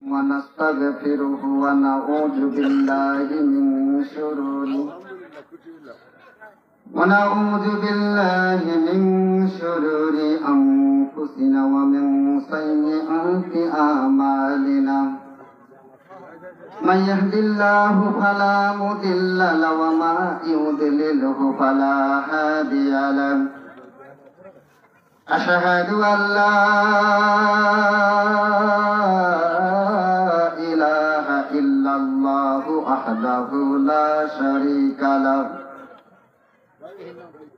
ونستغفره ونعوذ بالله من شرور أنفسنا ومن سيئات أعمالنا من يهد الله فلا مضل له وما يضلله فلا هادي له أشهد أن لا إله إلا الله وحده لا شريك له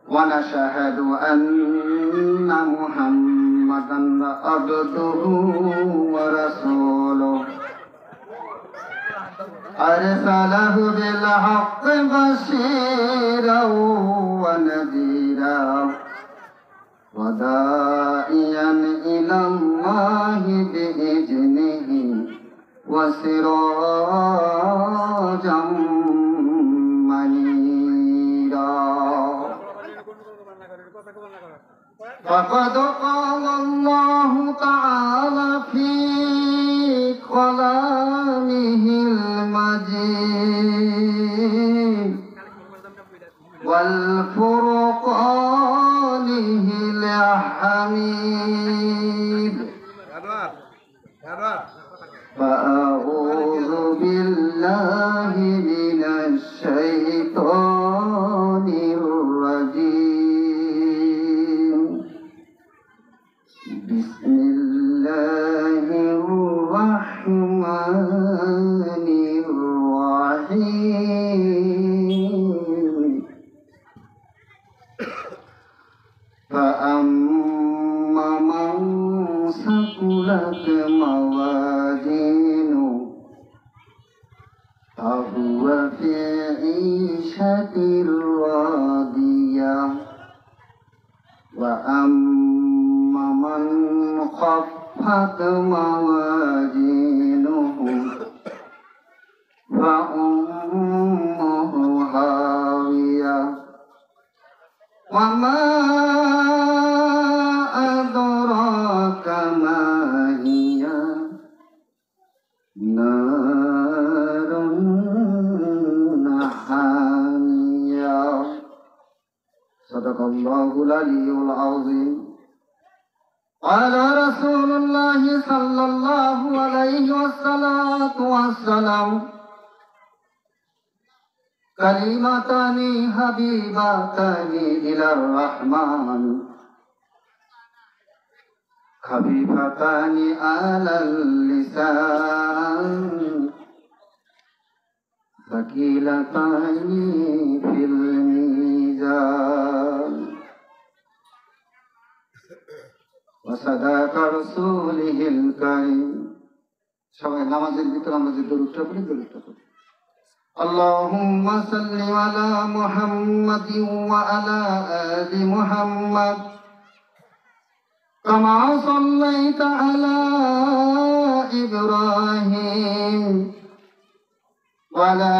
ونشهد أن محمدا عبده ورسوله أرسله بالحق بشيرا ونذيرا وداعيا إلى الله بإذنه وسراجا منيرا فقد قال الله تعالى في كلامه المجيد والفرقانه الحميد فأعوذ بالله من الشيطان الرجيم بسم الله الرحمن الرحيم فأما من ثقلت موازينه فهو في عيشة راضية وأما من خفت موازينه فأمه هاوية وما أدراك ما هي نار حامية صدق الله العلي العظيم قال رسول الله صلى الله عليه وسلم كلمتان حبيبتان إلى الرحمن خفيفتان على اللسان ثقيلتان في الميزان وصدق رسوله الكريم সবাই নামাজের ভিতরে আমরা যে দরুদটা পড়ি দরুদটা পড়ি اللهم صل على محمد وعلى آل محمد كما صليت على إبراهيم وعلى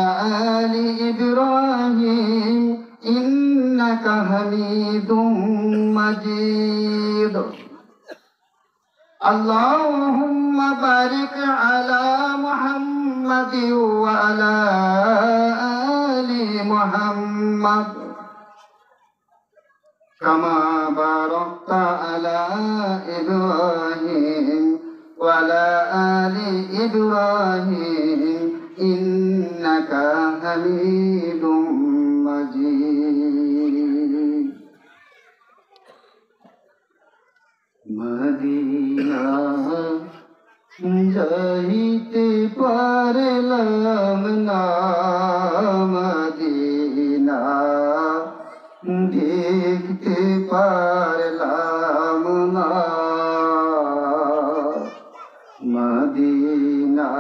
آل إبراهيم إنك حميد مجيد اللهم بارك على محمد وعلى آل محمد كما باركت على إبراهيم وعلى آل إبراهيم إنك حميد مجيد মদিনা যাইতে পারলাম না মদিনা দেখতে পারলাম না মদিনা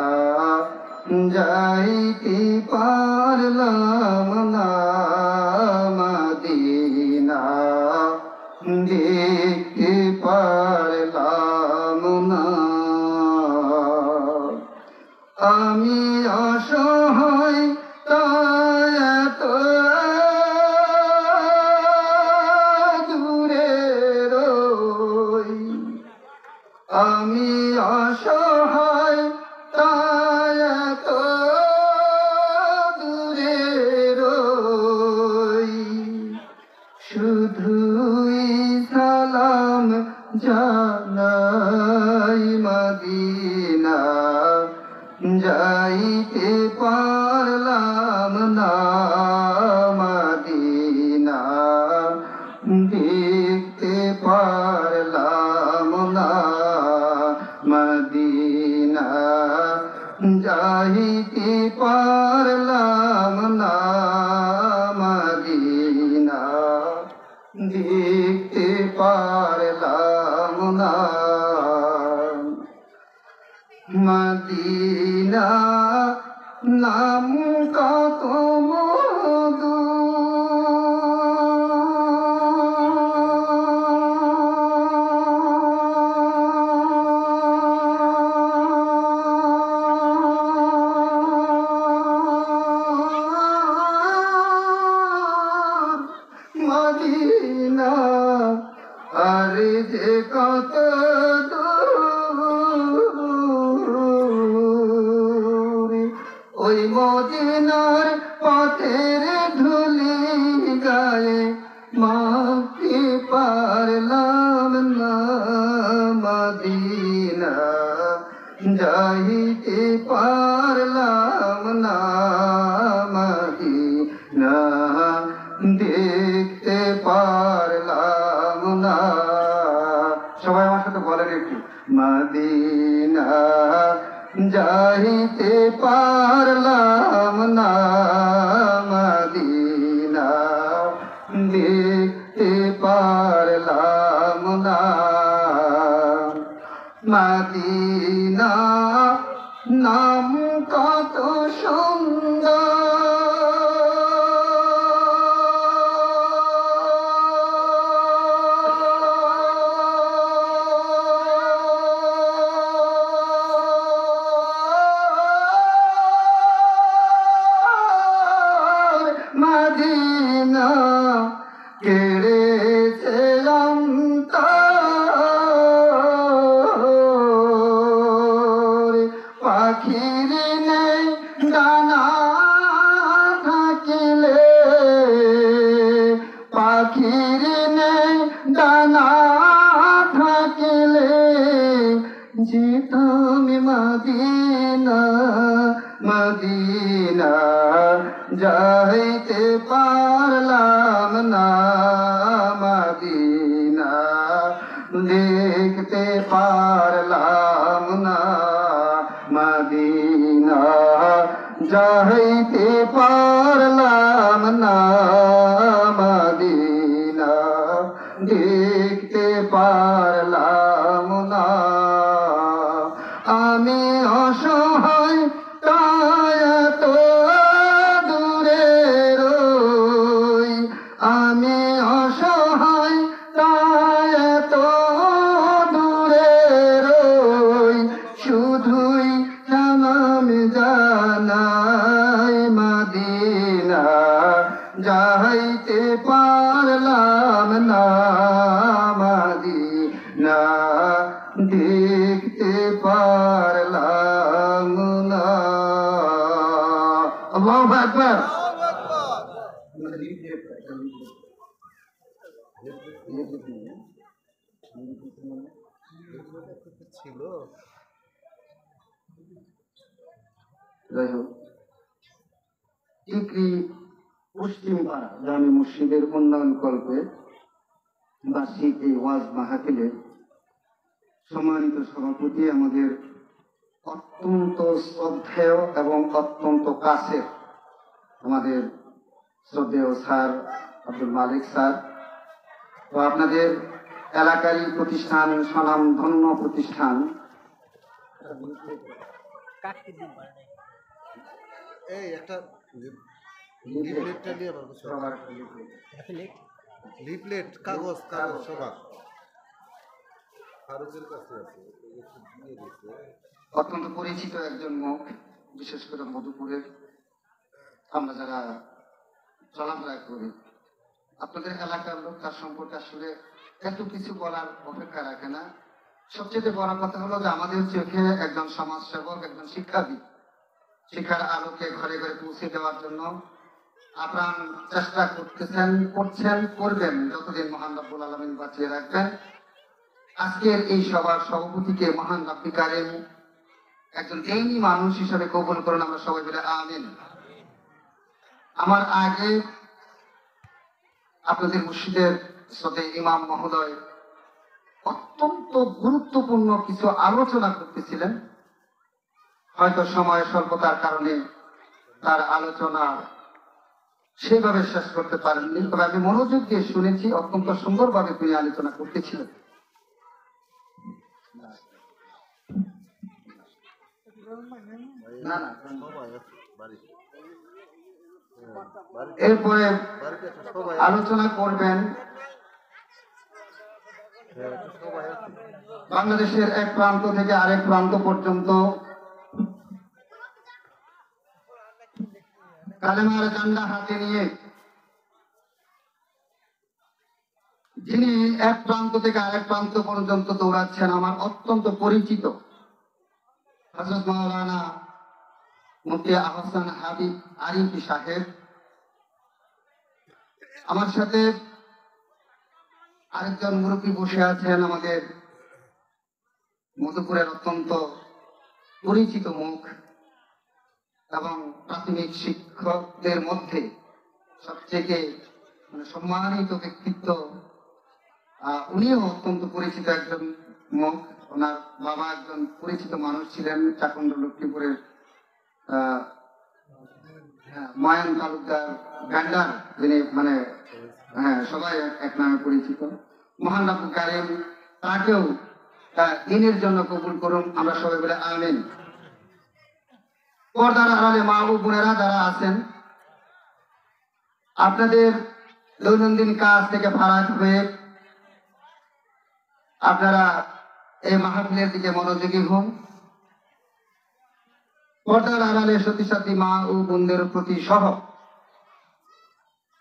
যাইতে পারলাম না মদিনা দেখতে পারলাম না আমি অসহায় তাই তো দূরে রই আমি অসহায় যাইতে পারলাম না মদিনা, দেখতে পারলাম না মদিনা, যাইতে পারলাম না মদিনা, দেখতে পারলাম না মদিনা। নাম কত মধু, মদিনা আর যে কত দূরে, ওই মদিনার পথের ধুলি গায়ে মাখতে পারলাম না মদিনা, যাইতে পারলাম না মদিনা, দেখতে পারলাম না। সবাই আমার সাথে বলেন একটু, মদিনা যাইতে পারলাম না মদিনা, দেখতে পারলাম না মদিনা। নাম কত সুন্দর, মদিনা কেড়েছে অন্তর, পাখির নেই ডানা থাকিলে, পাখির নেই ডানা থাকিলে, যেতাম মদিনা মদিনা, যাইতে পারলাম না মদিনা, দেখতে পারলাম না মদিনা, যাইতে পারলাম না মদিনা, দেখতে পারলাম না। আমি অসহায় তাই এত দূরে রই, আমি অসহায় তাই এত দূরে রই, শুধুই সালাম জানাই মদিনা, যাইতে পারলাম না মদিনা, দেখতে পারলাম না। আল্লাহু আকবার। যাই হোক, টিকরি পশ্চিম পাড়া জামে মসজিদের উন্নয়ন কল্পে বার্ষিক এই ওয়াজ মাহফিলের সম্মানিত সভাপতি, আমাদের অত্যন্ত শ্রদ্ধেয় এবং অত্যন্ত কাছের আমাদের শ্রদ্ধেয় স্যার আব্দুল মালিক স্যার, তো আপনাদের এলাকারই প্রতিষ্ঠান, স্বনামধন্য প্রতিষ্ঠান এই একটা লিফলেটটা নিয়ে আমার লিফলেট কাগজ কাগজ সবার ফারুকের কাছে আছে, অত্যন্ত পরিচিত একজন মুখ, বিশেষ করে মধুপুরের আমরা যারা চলাফেরা করি, আপনাদের এলাকার লোক তার সম্পর্কে আসলে এত কিছু বলার অপেক্ষা রাখে না। সবচেয়ে বড় কথা হলো যে আমাদের চোখে একজন সমাজসেবক, একজন শিক্ষাবিদ, শিক্ষার আলোকে ঘরে ঘরে পৌঁছে দেওয়ার জন্য আপ্রাণ চেষ্টা করতেছেন, করছেন, করবেন যতদিন মহান রব্বুল আলামিন বাঁচিয়ে রাখবেন। আজকের এই সভার সভাপতিকে মহান রব্বুল কারীম একজন দিনী মানুষ হিসেবে কবুল করুন, আমরা সবাই বলে আমিন। আমার আগে আপনাদের মসজিদের সাথে ইমাম মহোদয় অত্যন্ত গুরুত্বপূর্ণ কিছু আলোচনা করতেছিলেন। হয়তো সময় স্বল্পতার কারণে তার আলোচনা সেইভাবে শেষ করতে পারেননি, তবে আমি মনোযোগ দিয়ে শুনেছি। অত্যন্ত সুন্দরভাবে তিনি আলোচনা করতেছিলেন। না না, সবাই আছে বাড়িতে। এরপরে বাড়িতে একটা সবাই আলোচনা করবেন সবাই আছে। বাংলাদেশের এক প্রান্ত থেকে আরেক প্রান্ত পর্যন্ত কালেমার ঝান্ডা হাতে নিয়ে যিনি এক প্রান্ত থেকে আরেক প্রান্ত পর্যন্ত দৌড়াচ্ছেন, আমার অত্যন্ত পরিচিত হযরত মাওলানা মুফতি আহসান হাবিব আরিফি সাহেব। আমার সাথে আরেকজন মুরব্বী বসে আছেন, আমাদের মধুপুরের অত্যন্ত পরিচিত মুখ এবং প্রাথমিক শিক্ষকদের মধ্যে সবথেকে সম্মানিত ব্যক্তিত্ব। উনিও অত্যন্ত পরিচিত একজন মুখ। ওনার বাবা একজন পরিচিত মানুষ ছিলেন, চাকুন্ড লক্ষ্মীপুরের ময়ান তালুকদার ব্যান্ডার, যিনি সবাই এক নামে পরিচিত। মহান আব্দুল কারিম, তাকেও দিনের জন্য কবুল করুন, আমরা সবাই বলে আমিন। পর্দার আড়ালে মা ও বোনেরা যারা আছেন, আপনাদের দৈনন্দিন কাজ থেকে ফারাক হয়ে আপনারা এই মাহফিলের দিকে মনোযোগী হন। পর্দার আড়ালে সতী সাথী মা ও বোনদের প্রতি সহ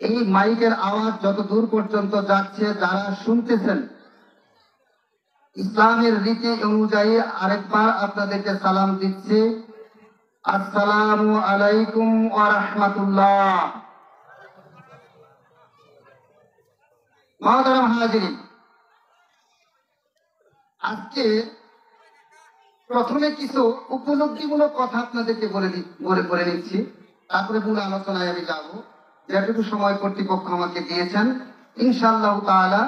এই মাইকের আওয়াজ যত দূর পর্যন্ত যাচ্ছে, যারা শুনতেছেন, ইসলামের রীতি অনুযায়ী আরেকবার আপনাদেরকে সালাম দিচ্ছি, আসসালামু আলাইকুম ওয়া রাহমাতুল্লাহ। মহতারাম হাজিরিন, আজকে প্রথমে কিছু উপলব্ধিমূলক কথা আপনাদেরকে বলে নিচ্ছি, তারপরে মূল আলোচনায় আমি যাব। যেটুকু সময় কর্তৃপক্ষ আমাকে দিয়েছেন, ইনশাআল্লাহ তাআলা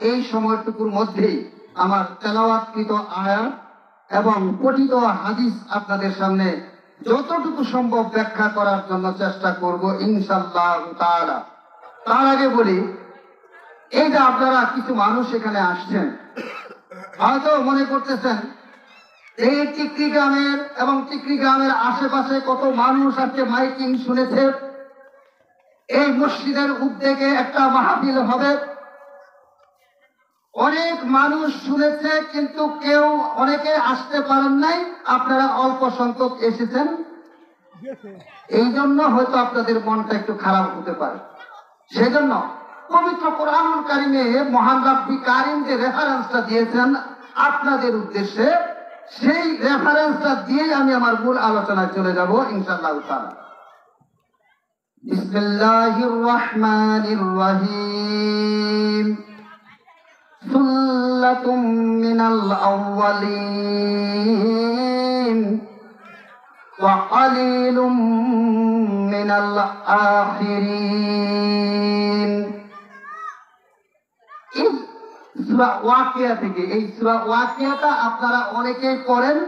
এই সময়টুকুর মধ্যেই আমার তেলাওয়াতকৃত আয়াত এবং পঠিত হাদিস আপনাদের সামনে যতটুকু সম্ভব ব্যাখ্যা করার জন্য চেষ্টা করব ইনশাআল্লাহ তাআলা। তার আগে বলি, এই যে আপনারা কিছু মানুষ এখানে আসছেন, হয়তো মনে করতেছেন এই টিকরি গ্রামের এবং টিকরি গ্রামের আশেপাশে কত মানুষ আজকে মাইকিং শুনেছে, এই মসজিদের উদ্যোগে একটা মাহফিল হবে। অনেক মানুষ শুনেছে, কিন্তু অনেকে আসতে পারেন নাই, আপনারা অল্প সংখ্যক এসেছেন, এই জন্য হয়তো আপনাদের মনটা একটু খারাপ হতে পারে। সেজন্য পবিত্র কোরআনুল কারিমে মহান রাব্বি কারিম যে রেফারেন্সটা দিয়েছেন আপনাদের উদ্দেশ্যে, সেই রেফারেন্সটা দিয়ে আমি আমার মূল আলোচনায় চলে যাব ইনশাআল্লাহ তাআলা। বিসমিল্লাহির রহমানির রহিম। সুল্লাতুম মিনাল আউয়ালিন ওয়া কালিলুম মিনাল আখিরিন। এই সূরা ওয়াকিয়া থেকে, এই সূরা ওয়াকিয়াটা আপনারা অনেকেই পড়েন,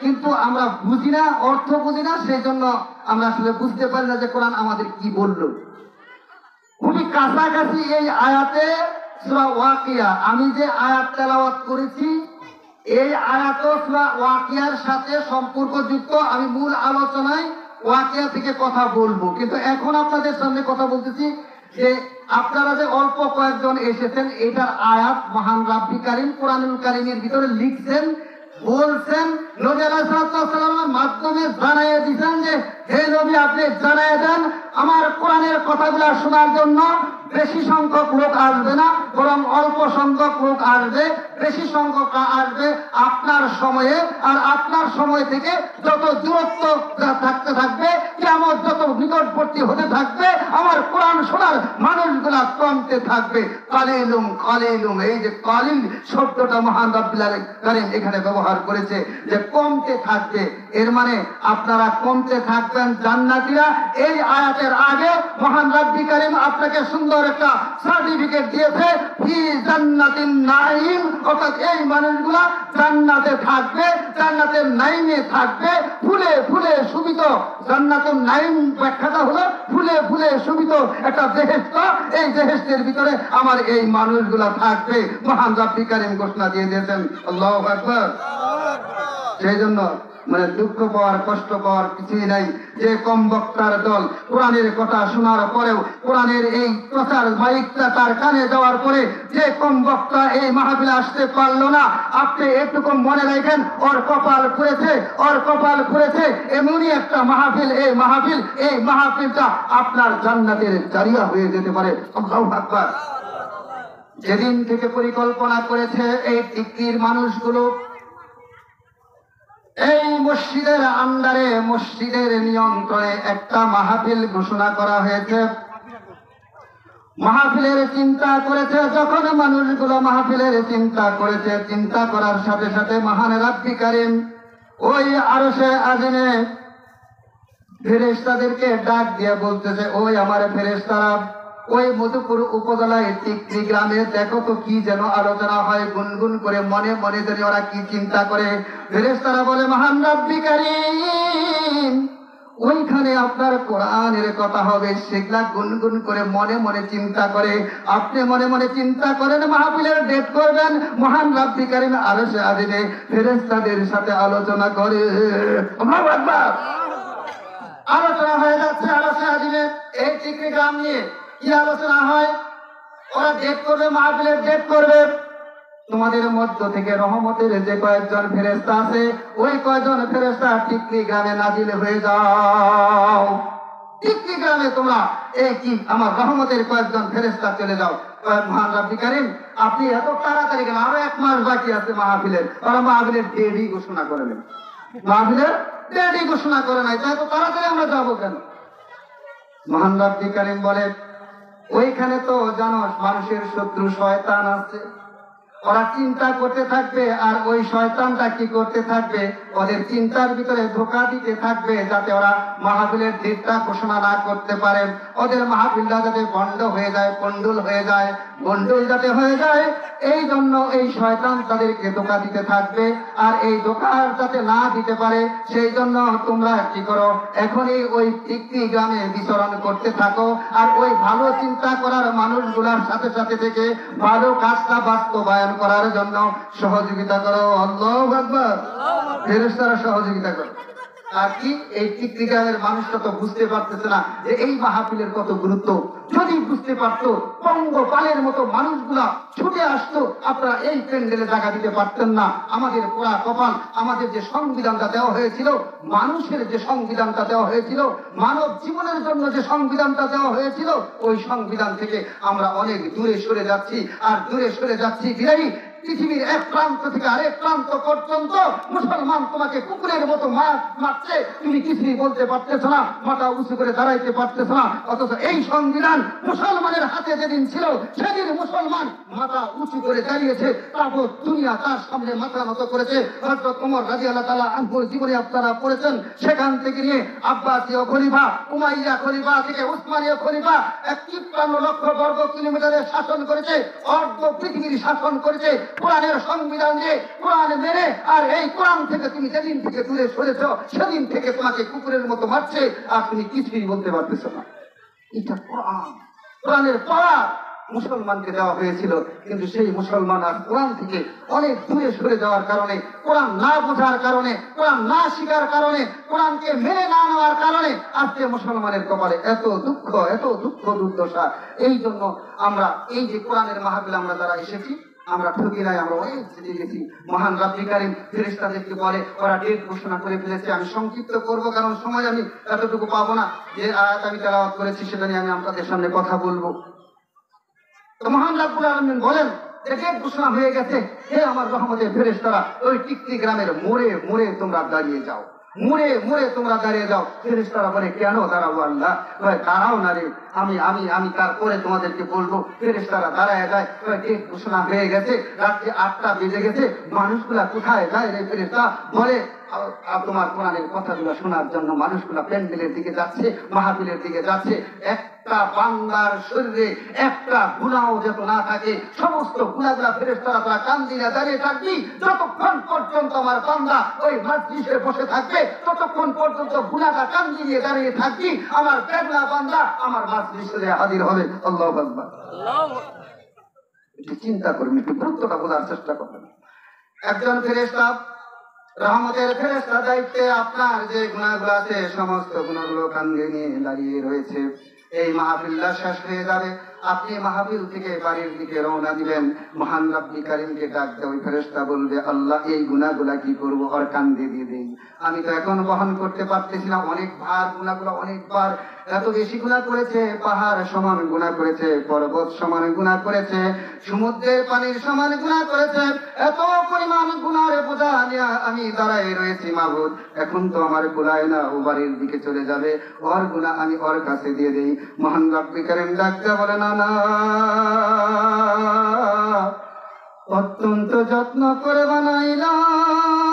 কিন্তু আমরা বুঝি না, অর্থ বুঝি না, সেই জন্য আমরা আসলে বুঝতে পারি না যে কোরআন আমাদের কি বলল। খুবই কাছাকাছি এই আয়াতে সূরা ওয়াকিয়া, আমি যে আয়াত তেলাওয়াত করেছি এই আয়াতও সূরা ওয়াকিয়ার সাথে সম্পর্কযুক্ত। আমি মূল আলোচনায় ওয়াকিয়া থেকে কথা বলবো, কিন্তু এখন আপনাদের সামনে কথা বলতেছি যে আপনারা যে অল্প কয়েকজন এসেছেন, এটার আয়াত মহান রাব্বি কারিম কোরআনুল কারিমের ভিতরে লিখছেন, বলছেন, নবী আলাইহিস সালামের মাধ্যমে জানাইয়া দিয়েছেন যে হে নবী, আপনি জানাইয়া দেন আমার কোরআনের কথাগুলো শোনার জন্য বেশি সংখ্যক লোক আসবে না, বরং অল্প সংখ্যক লোক আসবে। বেশি সংখ্যক আসবে আপনার সময়ে, আর আপনার সময় থেকে যত দূরত্ব থাকতে থাকবে কিয়ামত যত নিকটবর্তী হতে থাকবে আমার কোরআন শোনার মানুষগুলা কমতে থাকবে। কালিলুম কালিলুম, এই যে কালিল শব্দটা মহান রব্বুল কারীম এখানে ব্যবহার করেছে যে কমতে থাকবে, এর মানে আপনারা কমতে থাকবেন জান্নাতীরা। এই আয়াতের আগে মহান রব্বুল কারীম আপনাকে সুন্দর একটা সার্টিফিকেট দিয়েছে, ফি জান্নাতিন নাঈম, অর্থাৎ এই মানুষগুলা জান্নাতে থাকবে, জান্নাতের নাঈমে থাকবে, ফুলে ফুলে শোভিত। জান্নাতুন নাঈম ব্যাখ্যাটা হলো ফুলে ফুলে শোভিত একটা বেহেশত, এই বেহেশতের ভিতরে আমার এই মানুষগুলা থাকবে। মহান রব্বুল কারীম ঘোষণা দিয়ে দিয়েছেন। আল্লাহু আকবার। সেই জন্য মানে দুঃখ পাওয়ার কষ্ট পাওয়ার কিছুই নাই। যে কম বক্তার দল কোরআনের কথা শোনার পরেও, কোরআনের এই প্রচার মাইকটা তার কানে যাওয়ার পরে যে কম বক্তা এই মাহফিলে আসতে পারলো না, আপনি একটু মনে রাখেন ওর কপাল পুড়েছে, ওর কপাল পুড়েছে। এমনই একটা মাহফিল, এই মাহফিলটা আপনার জান্নাতের জারিয়া হয়ে যেতে পারে। আল্লাহু আকবার। যেদিন থেকে পরিকল্পনা করেছে এই টিকির মানুষগুলো, এই মসজিদের আন্ডারে, মসজিদের নিয়ন্ত্রণে একটা মাহফিল ঘোষণা করা হয়েছে। মাহফিলের চিন্তা করেছে, যখন মানুষগুলো মাহফিলের চিন্তা করেছে, চিন্তা করার সাথে সাথে মহান রব্বুল কারীম ওই আরশে আজিমে ফেরেশতাদেরকে ডাক দিয়ে বলতেছে, ওই আমার ফেরেশতারা, ওই মধুপুর উপজেলায় টিকরি গ্রামে দেখো তো কি যেন আলোচনা হয়, গুনগুন করে মনে মনে যেন ওরা কি চিন্তা করে। ফেরেশতারা বলে, মহান রব্বুল কারীম ওইখানে আপনার কোরআনের কথা হবে, সেগুলা গুনগুন করে মনে মনে চিন্তা করে। আপনি মনে মনে চিন্তা করেন, মাহফিলের ডেট করবেন, মহান রব্বুল কারীম আরশে আজিমে ফেরেশতাদের সাথে আলোচনা করে। আল্লাহু আকবার। আলোচনা হয়ে যাচ্ছে আরশে আজিমে এই টিকরি গ্রাম নিয়ে। কি আলোচনা হয়? ওরা ডেট করবে, মাহফিলের ডেট করবে। তোমাদের মধ্য থেকে রহমতের যে কয়েকজন ফেরেশতা আছে, ওই কয়েকজন ফেরেশতা টিকরি গ্রামে নাজিল হয়ে যাও। টিকরি গ্রামে তোমরা এই কি আমার রহমতের কয়েকজন ফেরেশতা চলে যাও। মহান রব্বুল কারীম আপনি এত তাড়াতাড়ি কেন? আরো 1 মাস বাকি আছে মাহফিলের। ওরা মাহফিলের ডেটই ঘোষণা করে নেন, মাহফিলের ডেটই ঘোষণা করে নাই, তাই তো তাড়াতাড়ি আমরা যাবো কেন? মহান রব্বুল কারীম বলে, ওইখানে তো জানো মানুষের শত্রু শয়তান আছে, ওরা চিন্তা করতে থাকবে, আর ওই শয়তানটা কি করতে থাকবে? ওদের চিন্তার ভিতরে ধোঁকা দিতে থাকবে, যাতে ওরা মাহফিলের ডেটটা ঘোষণা না করতে পারে। ওদের মাহফিলটা যাতে বন্ধ হয়ে যায়, পন্ডুল হয়ে যায়, গন্ডুল যাতে হয়ে যায়, এই জন্য এই শয়তান তাদেরকে ধোঁকা দিতে থাকবে। আর এই ধোঁকা যাতে না দিতে পারে, সেই জন্য তোমরা কি করো, এখনই ওই টিকরি গ্রামে বিচরণ করতে থাকো, আর ওই ভালো চিন্তা করার মানুষগুলার সাথে সাথে থেকে ভালো কাজটা বাস্তবায়ন করার জন্য সহযোগিতা করো। আল্লাহু আকবার। ফেরেশতারা সহযোগিতা করো। আর কি এই টিকরি গ্রামের মানুষটা তো বুঝতে পারতেছে না যে এই মাহফিলের কত গুরুত্ব। যদি বুঝতে পারতো, পঙ্গপালের মতো মানুষগুলা ছুটে আসতো, আপনারা এই প্যান্ডেলে জায়গা দিতে পারতেন না। আমাদের পোড়া কপাল, আমাদের যে সংবিধানটা দেওয়া হয়েছিল, মানুষের যে সংবিধানটা দেওয়া হয়েছিল, মানব জীবনের জন্য যে সংবিধানটা দেওয়া হয়েছিল, ওই সংবিধান থেকে আমরা অনেক দূরে সরে যাচ্ছি। আর দূরে সরে যাচ্ছি বিরাই পৃথিবীর এক প্রান্ত থেকে আরেক প্রান্ত পর্যন্ত মুসলমান তোমাকে কুকুরের মতো মারছে, তুমি কিছুই বলতে পারতেছ না, মাথা উঁচু করে দাঁড়াইতে পারতেছ না। অথচ এই সংবিধান মুসলমানের হাতে যেদিন ছিল, সেদিন মুসলমান মাথা উঁচু করে দাঁড়িয়েছে, তারপর দুনিয়া তার সামনে মাথা নত করেছে। হযরত ওমর রাদিয়াল্লাহু তাআলা আনহুর জীবনে আপনারা পড়েছেন, সেখান থেকে নিয়ে আব্বাসীয় খলিফা, উমাইয়া খলিফা থেকে উসমানীয় খলিফা ৫১ লক্ষ বর্গ কিলোমিটারের শাসন করেছে, অর্ধ পৃথিবীর শাসন করেছে কোরআনের সংবিধান দিয়ে, কোরআন মেনে। আর এই কোরআন থেকে তুমি যেদিন থেকে দূরে সরেছ, সেদিন থেকে তোমাকে কুকুরের মতো মারছে, আর তুমি কিছুই বলতে পারতেছ না। এটা কোরআন, কোরআনের পড়া মুসলমানকে দেওয়া হয়েছিল, কিন্তু সেই মুসলমান আর কোরআন থেকে অনেক দূরে সরে যাওয়ার কারণে, কোরআন না বোঝার কারণে, কোরআন না শিখার কারণে, কোরআনকে মেনে না নেওয়ার কারণে আজকে মুসলমানের কপালে এত দুঃখ, এত দুঃখ দুর্দশা। এই জন্য আমরা এই যে কোরআনের মাহফিল আমরা যারা এসেছি, আমরা ঠকি নাই, আমরা অনেক জিতে গেছি। মহান রব্বুল কারীম ফেরেশতাদেরকে বলে, ওরা ডেট ঘোষণা করে ফেলেছে। আমি সংক্ষিপ্ত করব, কারণ সময় আমি এতটুকু পাবো না। যে আয়াত আমি তেলাওয়াত করেছি সেটা নিয়ে আমি আপনাদের সামনে কথা বলবো। তো মহান রব্বুল আলামিন বলেন যে ডেট ঘোষণা হয়ে গেছে, হে আমার রহমতের ফেরেশতারা, ওই টিকরি গ্রামের মোড়ে মোড়ে তোমরা দাঁড়িয়ে যাও। মুড়ে মুড়ে তোমরা দাঁড়িয়ে যাও। ফেরেশতারা বলে কেন দাঁড়াবো আল্লাহ? দাঁড়াও না রে, আমি আমি আমি তারপরে তোমাদেরকে বলবো। ফেরেশতারা দাঁড়ায় যায়, ঠিক ঘোষণা হয়ে গেছে, রাত্রি 8টা বেজে গেছে, মানুষগুলা কোথায় যায় রে? ফেরেশতা বলে তোমার কোরআনের কথাগুলো শোনার জন্য মানুষগুলা প্যান্ডেলের দিকে যাচ্ছে, মাহফিলের দিকে যাচ্ছে। একটা বান্দার শরীরে একটা গুনাহ যত না থাকে, সমস্ত গুনাহগুলা ফেরেশতারা তারা কান দিয়ে দাঁড়িয়ে থাকবি। যতক্ষণ পর্যন্ত আমার বান্দা ওই মজলিসে বসে থাকবে, ততক্ষণ পর্যন্ত গুনাহটা কান দিয়ে দাঁড়িয়ে থাকবি, আমার বেগলা বান্দা আমার মজলিসে হাজির হবে। আল্লাহু আকবার। একটু চিন্তা করুন, একটু গুরুত্বটা বোঝার চেষ্টা করবেন। একজন ফেরেশতা, রহমতের ফেরেশতা দায়িত্বে আপনার যে গুনাহগুলো আছে সমস্ত গুনাহগুলো কাঁধে নিয়ে দাঁড়িয়ে রয়েছে। এই মাহফিলটা শেষ হয়ে যাবে, আপনি মাহফিল থেকে বাড়ির দিকে রওনা দিবেন। মহান রব্বুল কারীমকে ডাক দেয়, ওই ফেরেশতা বলবে আল্লাহ এই গুনাহগুলা কি করব, আর কাঁধে দিয়ে দিন। আমি তো এখন বহন করতে পারতেছি না, অনেক ভার, গুনাহগুলো অনেকবার, এত বেশি গুনাহ করেছে, পাহাড় সমান গুনাহ করেছে, পর্বত সমান গুনাহ করেছে, সমুদ্রের পানির সমান গুনাহ করেছে। এত পরিমাণ গুনাহের বোঝা নিয়ে আমি দাঁড়ায় রয়েছি মাবুদ, এখন তো আমার কুলায় না, ও বাড়ির দিকে চলে যাবে, ওর গুনাহ আমি ওর কাছে দিয়ে দেই। মহান রব্বুল কারীম ডাকতে বলে না না, অত্যন্ত যত্ন করে বানাইলাম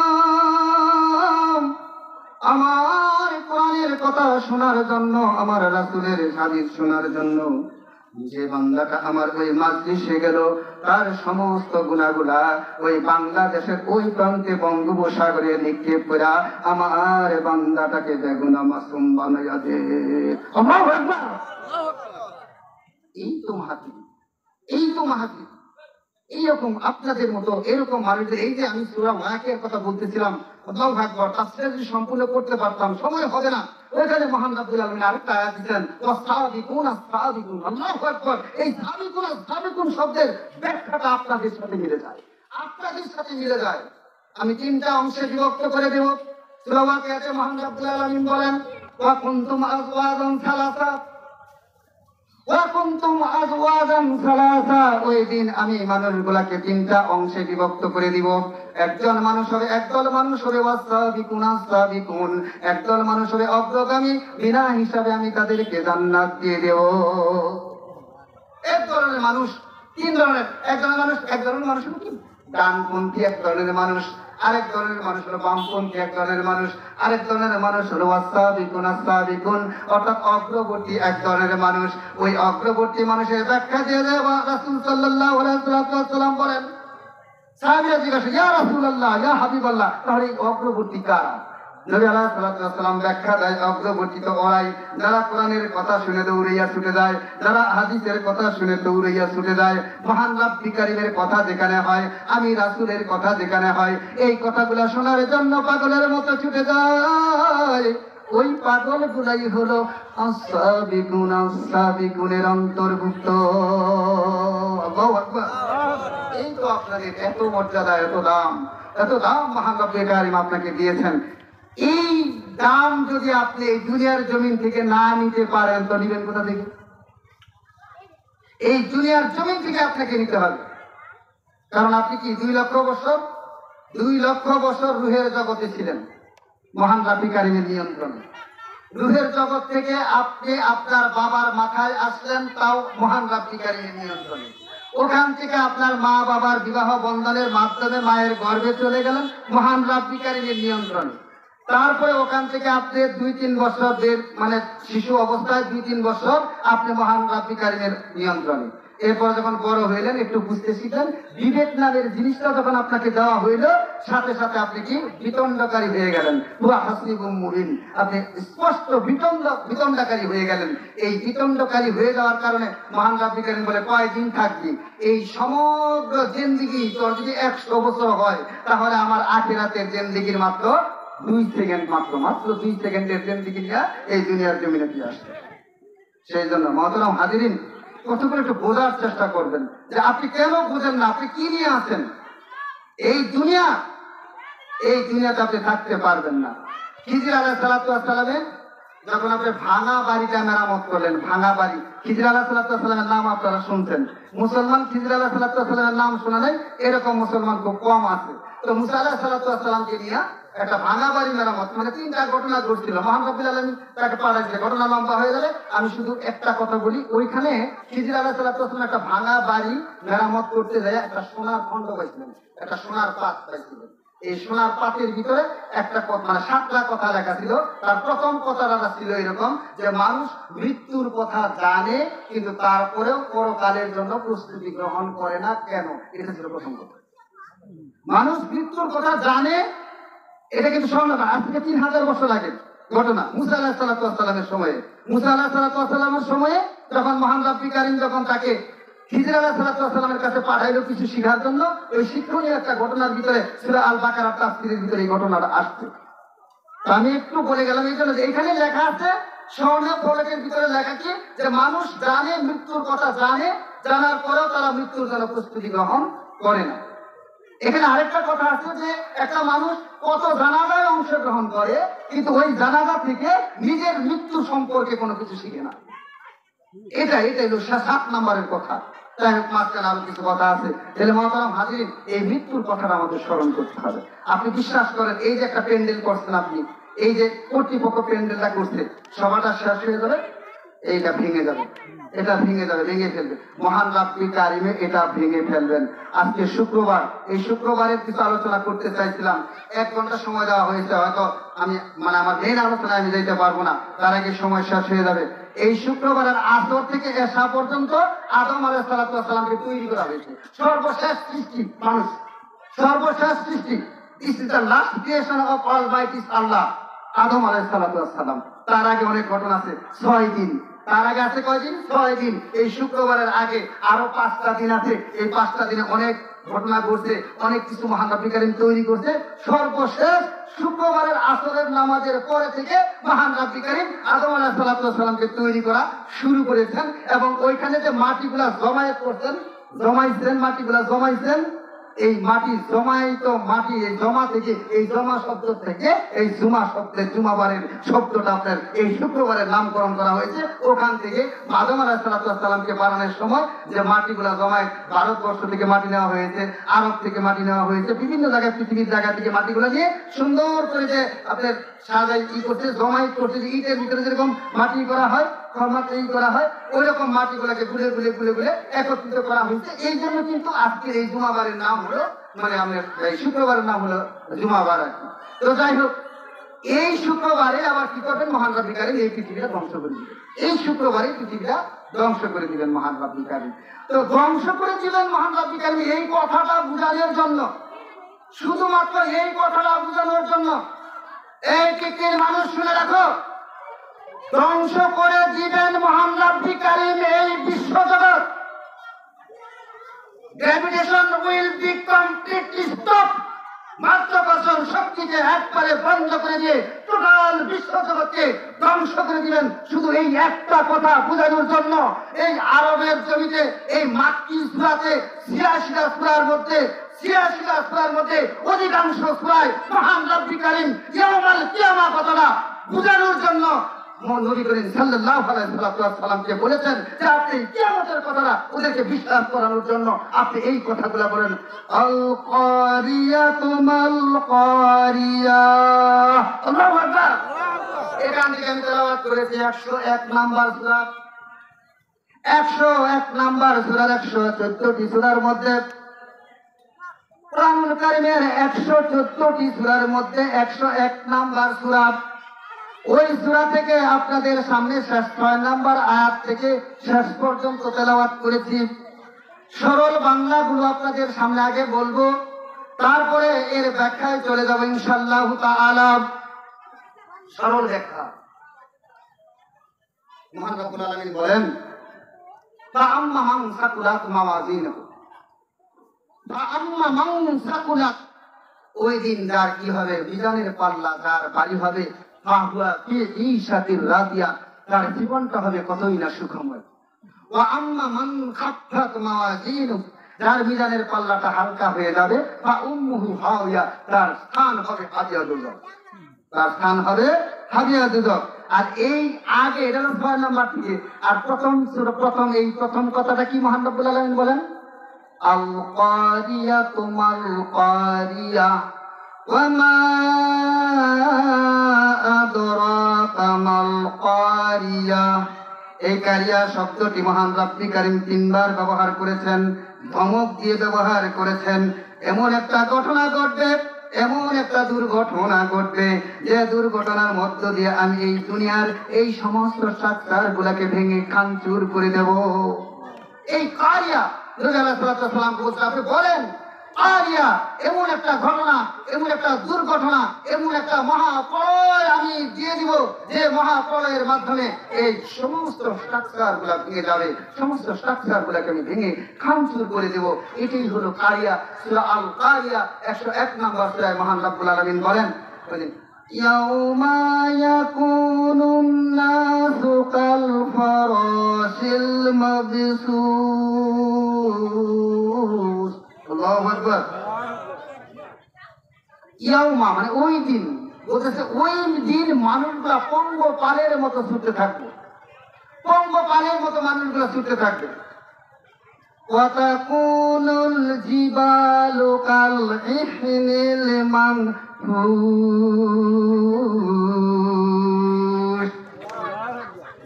আমার কোরআনের কথা শোনার জন্য, আমার রাসূলের হাদিস শোনার জন্য। যে বান্দাটা আমার ওই মাজলিসে গেল, তার সমস্ত গুনাহগুলা ওই বাংলাদেশের ওই প্রান্তে বঙ্গোপসাগরে নিক্ষেপ করে আমার বান্দাটাকে বেগুনা মাসুম বানাইয়া দে। আল্লাহু আকবার। এই তো মাহফিল, এই তো মাহফিল। এইরকম আপনাদের মতো এরকম মানুষদের, এই যে আমি সূরা ওয়াকিয়ার কথা বলতেছিলাম, আল্লাহু আকবার, তাফসীর যদি সম্পূর্ণ করতে পারতাম, সময় হবে না। ওইখানে মহান রব্বুল আলামিন আরেকটা আয়াত দিয়েছেন, ওয়াসাবিকুন আস-সাবিকুন। আল্লাহু আকবার। এই সাবিকুন আস-সাবিকুন শব্দের ব্যাখ্যাটা আপনাদের সাথে মিলে যায়, আপনাদের সাথে মিলে যায়। আমি 3টা অংশে বিভক্ত করে দেব। সূরা ওয়াকিয়াতে মহান রব্বুল আলামিন বলেন, ওয়া কুনতুম আযওয়াজান সালাসা, ওই দিন আমি মানুষগুলাকে 3টা অংশে বিভক্ত করে দিব। একজন মানুষ হবে, একদল মানুষ হবে ওয়াসাবিকুন আস-সাবিকুন, একদল মানুষ হবে অগ্রগামী, বিনা হিসাবে আমি তাদেরকে জান্নাত দিয়ে দেব। এক ধরনের মানুষ, 3 ধরনের। এক ধরনের মানুষ হলো কি ডানপন্থী, এক ধরনের মানুষ। আরেক ধরনের মানুষ হলো বামপন্থী, এক ধরনের মানুষ। আরেক ধরনের মানুষ হলো ওয়াসাবিকুন আস-সাবিকুন, অর্থাৎ অগ্রবর্তী এক ধরনের মানুষ। ওই অগ্রবর্তী মানুষের ব্যাখ্যা দিয়ে রাসূল সাল্লাল্লাহু আলাইহি ওয়াসাল্লাম বলেন, সাহাবীরা জিজ্ঞাসা, ইয়া রাসূলুল্লাহ, ইয়া হাবিবাল্লাহ, তাহলে এই অগ্রবর্তী কারা? নবী আলাইহিস সালাতু ওয়াসসালাম ব্যাখ্যা দেয়, অগ্রবর্তী তো ওরাই যারা কোরআনের কথা শুনে দৌড়াইয়া ছুটে যায়, যারা হাদিসের কথা শুনে দৌড়াইয়া ছুটে যায়। মহান রব্বুল কারীমের কথা যেখানে হয়, আমি রাসূলের কথা যেখানে হয়, এই কথাগুলো শোনার জন্য পাগলের মতো ছুটে যায়। ওই পাগল গুলাই হলো আস-সাবিকুন আস-সাবিকুনের অন্তর্ভুক্ত। আল্লাহু আকবার। এই তো আপনাদের এত মর্যাদা, এত দাম মহান রব্বুল কারীম আপনাকে দিয়েছেন। এই দাম যদি আপনি এই দুনিয়ার জমিন থেকে না নিতে পারেন, তো নিবেন কোথা থেকে? এই দুনিয়ার জমিন থেকে আপনাকে নিতে হবে। কারণ আপনি কি 2 লক্ষ বছর রুহের জগতে ছিলেন, মহান রব্বুল কারীমের নিয়ন্ত্রণে। রুহের জগৎ থেকে আপনি আপনার বাবার মাথায় আসলেন, তাও মহান রব্বুল কারীমের নিয়ন্ত্রণে। ওখান থেকে আপনার মা বাবার বিবাহ বন্ধনের মাধ্যমে মায়ের গর্ভে চলে গেলেন, মহান রব্বুল কারীমের নিয়ন্ত্রণে। তারপরে ওখান থেকে আপনি 2-3 বছর মানে শিশু অবস্থায় 2-3 বছর আপনি মহান রব্বুল কারীমের নিয়ন্ত্রণে। এরপর যখন বড় হইলেন, একটু বুঝতে শিখলেন, বিবেক নামের জিনিসটা যখন আপনাকে দেওয়া হইল, সাথে সাথে আপনি কি বিতণ্ডকারী হয়ে গেলেন। পুরা হাসিবুম মুবিন, আপনি স্পষ্ট বিতণ্ডকারী হয়ে গেলেন। এই বিতণ্ডকারী হয়ে যাওয়ার কারণে মহান রব্বুল কারীম বলে, কয়দিন থাকবি? এই সমগ্র জিন্দেগি তোর যদি 100 বছর হয়, তাহলে আমার আখিরাতের জিন্দেগির মাত্র 2 সেকেন্ড, মাত্র 2 সেকেন্ডের জিন্দেগি নিয়ে এই দুনিয়ার জমিনে ফিরে আসবে। সেই জন্য মহতরম হাজিরিন, কত করে একটু বোঝার চেষ্টা করবেন যে আপনি কেন বোঝেন না, আপনি কি নিয়ে আছেন। এই দুনিয়াতে আপনি থাকতে পারবেন না। খিজির আলাইহিস সালাতু ওয়াস সালামে যখন আপনি ভাঙা বাড়িটা মেরামত করলেন, ভাঙা বাড়ি, খিজির আলাইহিস সালাতু ওয়াস সালামের নাম আপনারা শুনছেন। মুসলমান খিজির আলাইহিস সালাতু ওয়াস সালামের নাম শোনা নাই এরকম মুসলমান খুব কম আছে। তো মুসা আলাইহিস সালাতু ওয়াস সালামকে নিয়ে একটা ভাঙা বাড়ি মেরামত, মানে 3টা ঘটনা ঘটছিল। মহান রব্বুল আলামিন তাকে পাঠাইছে, ঘটনা লম্বা হয়ে যাবে, আমি শুধু একটা কথা বলি। ওইখানে খিজির আলাইহিস সালাম একটা ভাঙা বাড়ি মেরামত করতে যায় একটা সোনার খণ্ড পাইছিলেন, একটা সোনার পাত পাইছিলেন। এই সোনার পাতের ভিতরে একটা মানে 7টা কথা লেখা ছিল। তার প্রথম কথাটা ছিল এরকম যে মানুষ মৃত্যুর কথা জানে কিন্তু তারপরেও পরকালের জন্য প্রস্তুতি গ্রহণ করে না কেন, এটা ছিল প্রথম কথা। মানুষ মৃত্যুর কথা জানে, এটা কিন্তু স্মরণ না। আজ থেকে 3000 বছর আগে ঘটনা, মুসা আলাইহিস সালামের সময়ে। মুসা আলাইহিস সালামের সময়ে যখন মহান রব্বুল কারীম যখন তাকে খিজির আলাইহিস সালামের কাছে পাঠাইলো কিছু শিখার জন্য, ওই শিক্ষণীয় একটা ঘটনার ভিতরে সূরা আল বাকারার তাফসীরের ভিতরে এই ঘটনাটা আসছে। আমি একটু বলে গেলাম এই জন্য, এখানে লেখা আছে স্বর্ণ ফলকের ভিতরে লেখা কি যে মানুষ জানে, মৃত্যুর কথা জানে, জানার পরেও তারা মৃত্যুর জন্য প্রস্তুতি গ্রহণ করে না। এখানে আরেকটা কথা আছে যে একটা মানুষ কত জানাজায় অংশগ্রহণ করে কিন্তু ওই জানাজা থেকে নিজের মৃত্যু সম্পর্কে কোনো কিছু শিখে না। এটাই হলো 7 নম্বরের কথা। যাই হোক, মাঝখানে আরো কিছু কথা আছে। তাহলে মহতারাম হাজিরিন, এই মৃত্যুর কথাটা আমাদের স্মরণ করতে হবে। আপনি বিশ্বাস করেন, এই যে একটা প্যান্ডেল করছেন আপনি, এই যে কর্তৃপক্ষ প্যান্ডেলটা করছে, সবাটা শেষ হয়ে যাবে, এইটা ভেঙে যাবে, এটা ভেঙে যাবে, ভেঙে ফেলবে। মহান রব্বুল কারীম এটা ভেঙে ফেলবেন। আজকে শুক্রবার, এই শুক্রবারের কিছু আলোচনা করতে চাইছিলাম, 1 ঘন্টা সময় দেওয়া হয়েছে, হয়তো আমি মানে আমার মেন আলোচনায় আমি যেতে পারবো না, তার আগে সময় শেষ হয়ে যাবে। এই শুক্রবারের আসর থেকে এশা পর্যন্ত আদম আলাইহিস সালামকে তৈরি করা হয়েছে। সর্বশেষ সৃষ্টি মানুষ, সর্বশেষ সৃষ্টি। This is the last creation of almighty Allah, আদম আলাইহিস সালাম। তার আগে অনেক ঘটনা আছে, 6 দিন। তার আগে আছে কয়দিন? 6 দিন। এই শুক্রবারের আগে আরো 5টা দিন আছে। এই 5টা দিনে অনেক ঘটনা ঘটছে, অনেক কিছু মহান রব্বুল কারীম তৈরি করছে। সর্বশেষ শুক্রবারের আসরের নামাজের পরে থেকে মহান রব্বুল কারীম আদম আলাইহিস সালামকে তৈরি করা শুরু করেছেন। এবং ওইখানে যে মাটিগুলা জমায়েত করছেন, মাটিগুলা জমাইছেন, এই মাটি জমাইত মাটি, এই জমা থেকে, এই জমা শব্দ থেকে এই জুমা শব্দের, জুমাবারের শব্দটা আপনার এই শুক্রবারের নামকরণ করা হয়েছে। ওখান থেকে আদম আলাইহিস সালামকে বানানোর সময় যে মাটিগুলা জমায়, ভারতবর্ষ থেকে মাটি নেওয়া হয়েছে, আরব থেকে মাটি নেওয়া হয়েছে, বিভিন্ন জায়গায়, পৃথিবীর জায়গা থেকে মাটিগুলা নিয়ে সুন্দর করে যে আপনার সাজাই কি করছে, জমাই করছে, যে ইটের ভিতরে যেরকম মাটি করা হয়, করা হয়, ওই রকম মাটিগুলাকে গুলে গুলে গুলে গুলে একত্রিত করা হয়েছে। এই জন্য কিন্তু আজকে এই জুমাবারের নাম হলো, মানে আমাদের এই শুক্রবারের নাম হলো জুমাবার আর কি। তো যাই হোক, এই শুক্রবারে আবার কি করবেন মহান রব্বুল কারীম? এই পৃথিবীটা ধ্বংস করে দিবেন। এই শুক্রবারে পৃথিবীটা ধ্বংস করে দিবেন মহান রব্বুল কারীম। তো ধ্বংস করে দিবেন মহান রব্বুল কারীম, এই কথাটা বুঝানোর জন্য, শুধুমাত্র এই কথাটা বুঝানোর জন্য, এই পৃথিবীর মানুষ শুনে রাখো, ধ্বংস করে দিবেন মহান রব্বুল কারীম এই বিশ্বজগৎ। Gravitation will be completely stop. মাধ্যাকর্ষণ শক্তিকে একবারে বন্ধ করে দিয়ে টোটাল বিশ্বজগৎকে ধ্বংস করে দিবেন। শুধু এই একটা কথা বোঝানোর জন্য এই আরবের জমিতে এই মাক্কি সূরাতে ৮৬টা সূরার মধ্যে ৮৬টা সূরার মধ্যে অধিকাংশ সূরায় মহান রব্বুল কারীম ইয়াউমাল কিয়ামা কথাটা বোঝানোর জন্য নবী করিম সাল্লাল্লাহু আলাইহি ওয়াসাল্লামকে বলেছেন যে আপনি কিয়ামতের কথাটা ওদেরকে বিশ্বাস করানোর জন্য আপনি এই কথাগুলো বলেন। আল কারিয়াতু মাল কারিয়া, আল্লাহু আকবার। এখান থেকে আমি তেলাওয়াত করেছি 101 নাম্বার সূরা, 101 নাম্বার সূরার 114টি সূরার মধ্যে, কোরআনুল কারীমের 114টি সূরার মধ্যে 101 নাম্বার সূরা। ওই সূরা থেকে আপনাদের সামনে শেষ 6 নাম্বার আয়াত থেকে শেষ পর্যন্ত তেলাওয়াত করেছি। সরল বাংলাগুলো আপনাদের সামনে আগে বলবো, তারপরে এর ব্যাখ্যায় চলে যাব ইনশাআল্লাহ তাআলা। সরল ব্যাখ্যা, মহান রব্বুল আলামিন বলেন, ফাআম্মা মান সাকুলাত মাওয়াজিনুহু, ফাআম্মা মান সাকুলাত, ওই দিন যার কি হবে, মিজানের পাল্লা যার ভারী হবে, তার জীবনটা হবে কতই না সুখময়। যার মিজানের পাল্লাটা হালকা হয়ে যাবে, তার স্থান হবে হাদিয়া দুজক, তার স্থান হবে হাদিয়া দুজক। আর এই আগে এটা 6 নাম্বার থেকে, আর প্রথম কথাটা কি মহান রব্বুল আলামিন বলেন? আল কারিয়াতু মাল কারিয়া, وما أدراك ما القارية। এই কারিয়া শব্দটি মহান রব্বুল কারীম তিনবার ব্যবহার করেছেন, ধমক দিয়ে ব্যবহার করেছেন। এমন একটা ঘটনা ঘটবে, এমন একটা দুর্ঘটনা ঘটবে, যে দুর্ঘটনার মধ্য দিয়ে আমি এই দুনিয়ার এই সমস্ত স্ট্রাকচার গুলাকে ভেঙে খানচুর করে দেব। এই কারিয়া নবী আলাইহিস সালাম বলতে আপনি বলেন কারিয়া এমন একটা ঘটনা, এমন একটা দুর্ঘটনা, এমন একটা মহাপ্রলয় আমি দিয়ে দিব, যে মহাপ্রলয়ের মাধ্যমে এই সমস্ত স্ট্রাকচার গুলা ভেঙে যাবে, সমস্ত স্ট্রাকচার গুলাকে আমি ভেঙে খানচুর করে দেব। এটাই হলো কারিয়া। সূরা আল কারিয়া 101 নম্বর সূরায় মহান রব্বুল আলামিন বলেন ইয়াউমা ইয়াকুনুন নাসু কাল ফারাশিল মাবসুস। আল্লাহু আকবার। ইয়াউমা মানে ওই দিন, বলতেছে ওই দিন মানুষগুলা পঙ্গপালের মতো ছুটতে থাকবে, পঙ্গপালের মতো মানুষগুলা ছুটতে থাকবে। ওয়াতাকুনুল জিবালু কাল ইহনিল মানফুস।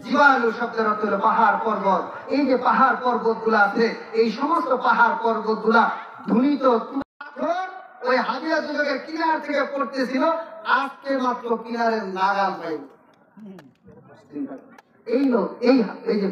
জিবালু শব্দের অর্থ হলো পাহাড় পর্বত। এই যে পাহাড় পর্বত গুলা আছে, এই সমস্ত পাহাড় পর্বত গুলা ধুনিত ওই হাদিয়া যুগের কিনার থেকে পড়তেছিল, আজকে মাত্র কিনারের নাগাল পাই। এই লোক এই যে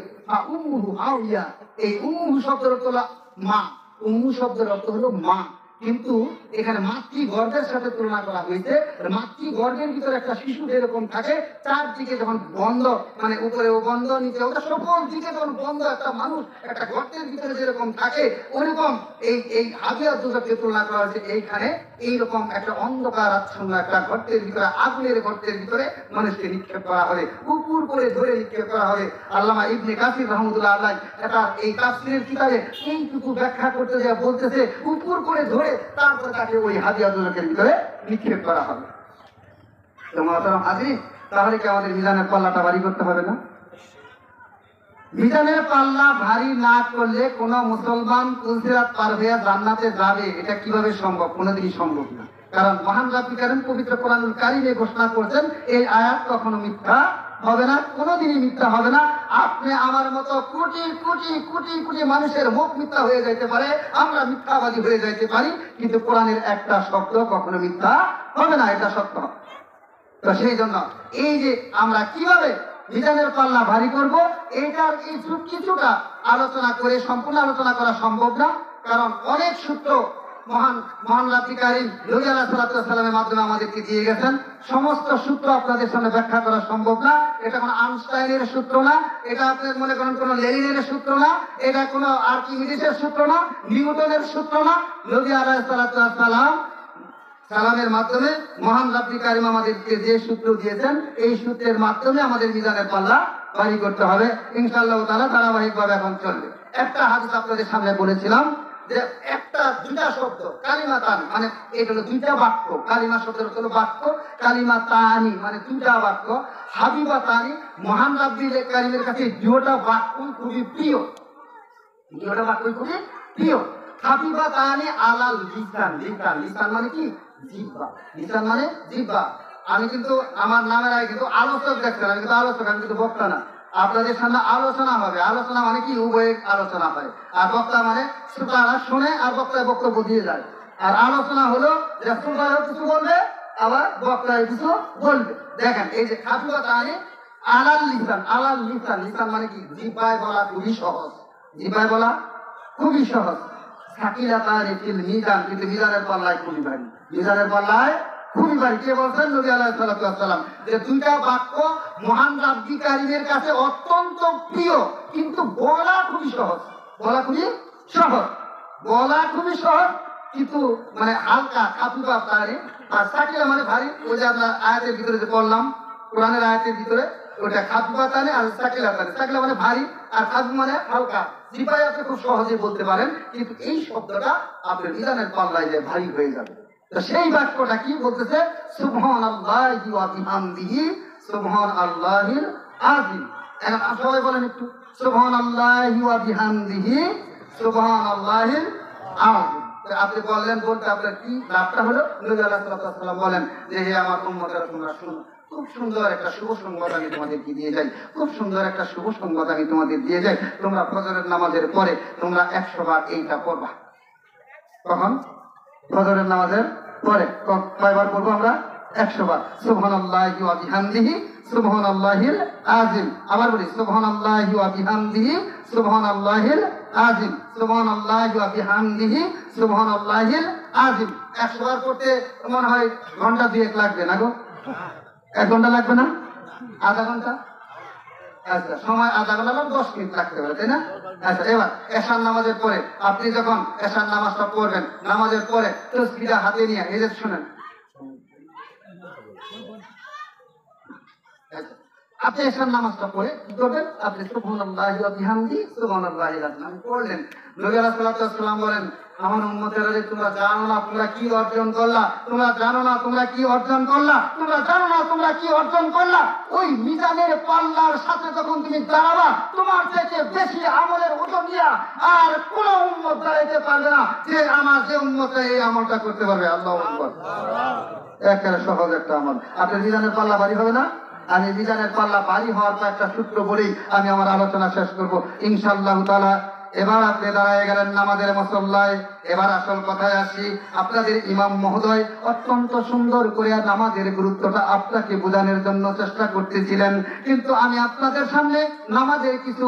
উম্মুহু হাওয়া, এই উম্মুহু শব্দের অর্থ হলো মা, উম্মু শব্দের অর্থ হলো মা, কিন্তু এখানে মাতৃগর্ভের সাথে তুলনা করা হয়েছে। মাতৃগর্ভের ভিতরে একটা শিশু যেরকম থাকে, চারদিকে যখন বন্ধ, মানে উপরেও বন্ধ, নিচেও সকল দিকে যখন বন্ধ একটা মানুষ একটা গর্তের ভিতরে যেরকম থাকে, ওরকম এই হাদিয়া যুগকে তুলনা করা হয়েছে। এইখানে এইরকম একটা অন্ধকার আচ্ছন্ন একটা গর্তের ভিতরে, আগুনের গর্তের ভিতরে মানুষকে নিক্ষেপ করা হবে, উপর করে ধরে নিক্ষেপ করা হবে। আল্লামা ইবনে কাসির রাহমাতুল্লাহ আলাইহি এটা এই তাফসীরের কিতাবে এইটুকু ব্যাখ্যা করতে যা বলতেছে, উপর করে ধরে তারপরে তাকে ওই হাদিয়া যুগের ভিতরে নিক্ষেপ করা হবে। তো মুহতারাম হাজির, তাহলে কি আমাদের মিজানের পাল্লাটা ভারী করতে হবে না? মিজানের পাল্লা ভারী না করলে কোন মুসলমান পুলসিরাত পার হয়ে জান্নাতে যাবে, এটা কিভাবে সম্ভব? কোনোদিনই সম্ভব না। কারণ মহান রব্বুল কারীম পবিত্র কোরআনুল কারীমে ঘোষণা করেছেন এই আয়াত কখনো মিথ্যা হবে না, কোনোদিনই মিথ্যা হবে না। আপনি আমার মতো কোটি কোটি কোটি কোটি মানুষের মুখ মিথ্যা হয়ে যাইতে পারে, আমরা মিথ্যাবাদী হয়ে যাইতে পারি, কিন্তু কোরআনের একটা শব্দ কখনো মিথ্যা হবে না, এটা সত্য। তো সেই জন্য এই যে আমরা কিভাবে মিজানের পাল্লা ভারী করব, এইটার এই কিছুটা আলোচনা করে সম্পূর্ণ আলোচনা করা সম্ভব না। কারণ অনেক সূত্র মহান রব্বুল কারীম নবী আলাইহিস সালামের মাধ্যমে আমাদেরকে দিয়ে গেছেন। সমস্ত সূত্র আপনাদের সামনে ব্যাখ্যা করা সম্ভব না। এটা কোনো আইনস্টাইনের সূত্র না, এটা আপনার মনে করেন কোনো লেনিনের সূত্র না, এটা কোনো আর্কিমিডিসের সূত্র না, নিউটনের সূত্র না। নবী আলাইহিস সালামের মাধ্যমে মহান রব্বুল কারীম আমাদেরকে যে সূত্র দিয়েছেন, এই সূত্রের মাধ্যমে আমাদের মিজানের পাল্লা ভারী করতে হবে ইনশাআল্লাহ তাআলা। ধারাবাহিকভাবে এখন চলবে। একটা হাদিস আপনাদের সামনে বলেছিলাম যে একটা দুইটা শব্দ কালিমাতান, মানে এটা হলো দুইটা বাক্য। কালিমা শব্দের অর্থ হলো বাক্য, কালিমাতানি মানে দুইটা বাক্য। হাবিবাতানি, মহান রব্বুল কারীমের কাছে দুইটা বাক্য খুবই প্রিয়, দুইটা বাক্য খুবই প্রিয়। হাবিবাতানি আলাল লিসান, লিসান লিসান মানে কি? জিহ্বা। লিসান মানে জিহ্বা। আমি কিন্তু আমার নামের আগে কিন্তু আলোচক দেখছেন, আমি কিন্তু আলোচক, আমি কিন্তু বক্তা না। আপনাদের সামনে আলোচনা হবে। আলোচনা মানে কি? উভয় আলোচনা হয়। আর বক্তা মানে শ্রোতারা শুনে আর বক্তায় বক্তব্য দিয়ে যায়। আর আলোচনা হলো যে শ্রোতারাও কিছু বলবে, আবার বক্তায় কিছু বলবে। দেখেন এই যে হাবিবাতানি আলাল লিসান, আলাল লিসান, লিসান মানে কি? জিহ্বায় বলা খুবই সহজ, জিহ্বায় বলা খুবই সহজ। সাকিলাতানি ফিল মিজান, কিন্তু মিজানের পাল্লায় খুবই ভারী, মিজানের পাল্লায় খুবই ভারী। কে বলছেন? নবী আলাইহিস সালাম। যে দুইটা বাক্য মহান রব্বুল কারীমের কাছে অত্যন্ত প্রিয়, কিন্তু বলা খুবই সহজ, বলা খুবই সহজ, বলা খুবই সহজ, কিন্তু মানে হালকা খাফিফা তারি। আর সাকিলা মানে ভারী, ওই যে আপনার আয়াতের ভিতরে যে পড়লাম, কোরআনের আয়াতের ভিতরে ওটা খাফিফা তানি আর সাকিলা তানি। সাকিলা মানে ভারী আর খাফিফ মানে হালকা। জিহ্বায় আপনি খুব সহজে বলতে পারেন, কিন্তু এই শব্দটা আপনার মিজানের পাল্লায় যে ভারী হয়ে যাবে। তো সেই বাক্যটা কি বলতেছে? সুবহানাল্লাহি ওয়া বিহামদিহি সুবহানাল্লাহিল আযীম। এখন সবাই বলেন একটু, সুবহানাল্লাহি ওয়া বিহামদিহি সুবহানাল্লাহিল আযীম। আপনি বললেন বলতে আপনার কি লাভটা হলো? নবী আলাইহিস সালাম বলেন যে হে আমার উম্মতেরা তোমরা শুনো, খুব সুন্দর একটা শুভ সংবাদ আমি তোমাদেরকে দিয়ে যাই, খুব সুন্দর একটা শুভ সংবাদ আমি তোমাদের দিয়ে যাই। তোমরা ফজরের নামাজের পরে তোমরা 100 বার এইটা পড়বা। কখন? ফজরের নামাজের পরে। কয়বার পড়বো আমরা? 100 বার। সুবহানাল্লাহি ওয়া বিহামদিহি সুবহানাল্লাহিল আযীম। আবার বলি সুবহানাল্লাহি ওয়া বিহামদিহি সুবহানাল্লাহিল আযীম, সুবহানাল্লাহি ওয়া বিহামদিহি সুবহানাল্লাহিল আযীম। 100 বার পড়তে মনে হয় ঘন্টা 2 লাগবে না গো? 1 ঘন্টা লাগবে না? আধা ঘন্টা? আচ্ছা, সময় আধা ঘন্টা বা 10 মিনিট লাগতে পারে, তাই না? আচ্ছা, এবার এশার নামাজের পরে আপনি যখন এশার নামাজটা পড়বেন, নামাজের পরে তাসবিহটা হাতে নিয়ে এই যে শুনেন, আপনি এশার নামাজটা পড়ে কি করবেন? আপনি সুবহানাল্লাহি ওয়া বিহামদিহি সুবহানাল্লাহিল আযীম আমি পড়লেন। নবী আলাইহিস সালাম বলেন আমার উম্মতেরা যে তোমরা জানো না তোমরা কি অর্জন করলা, তোমরা জানো না তোমরা কি অর্জন করলা, তোমরা জানো না তোমরা কি অর্জন করলা। ওই মিজানের পাল্লার সাথে যখন তুমি দাঁড়াবা তোমার থেকে বেশি আমলের ওজন নিয়া আর কোন উম্মত দাঁড়াইতে পারবে না যে আমার যে উম্মতটা এই আমলটা করতে পারবে। আল্লাহু আকবার। একেবারে সহজ একটা আমল। আপনার মিজানের পাল্লা ভারী হবে না? আমি মিজানের পাল্লা ভারী হওয়ার একটা সূত্র বলেই আমি আমার আলোচনা শেষ করব ইনশাআল্লাহ তাআলা। এবার আপনি দাঁড়ায় গেলেন নামাজের মুসল্লায়। এবার আসল কথায় আসি। আপনাদের ইমাম মহোদয় অত্যন্ত সুন্দর করে নামাজের গুরুত্বটা আপনাকে বোঝানোর জন্য চেষ্টা করতেছিলেন, কিন্তু আমি আপনাদের সামনে নামাজের কিছু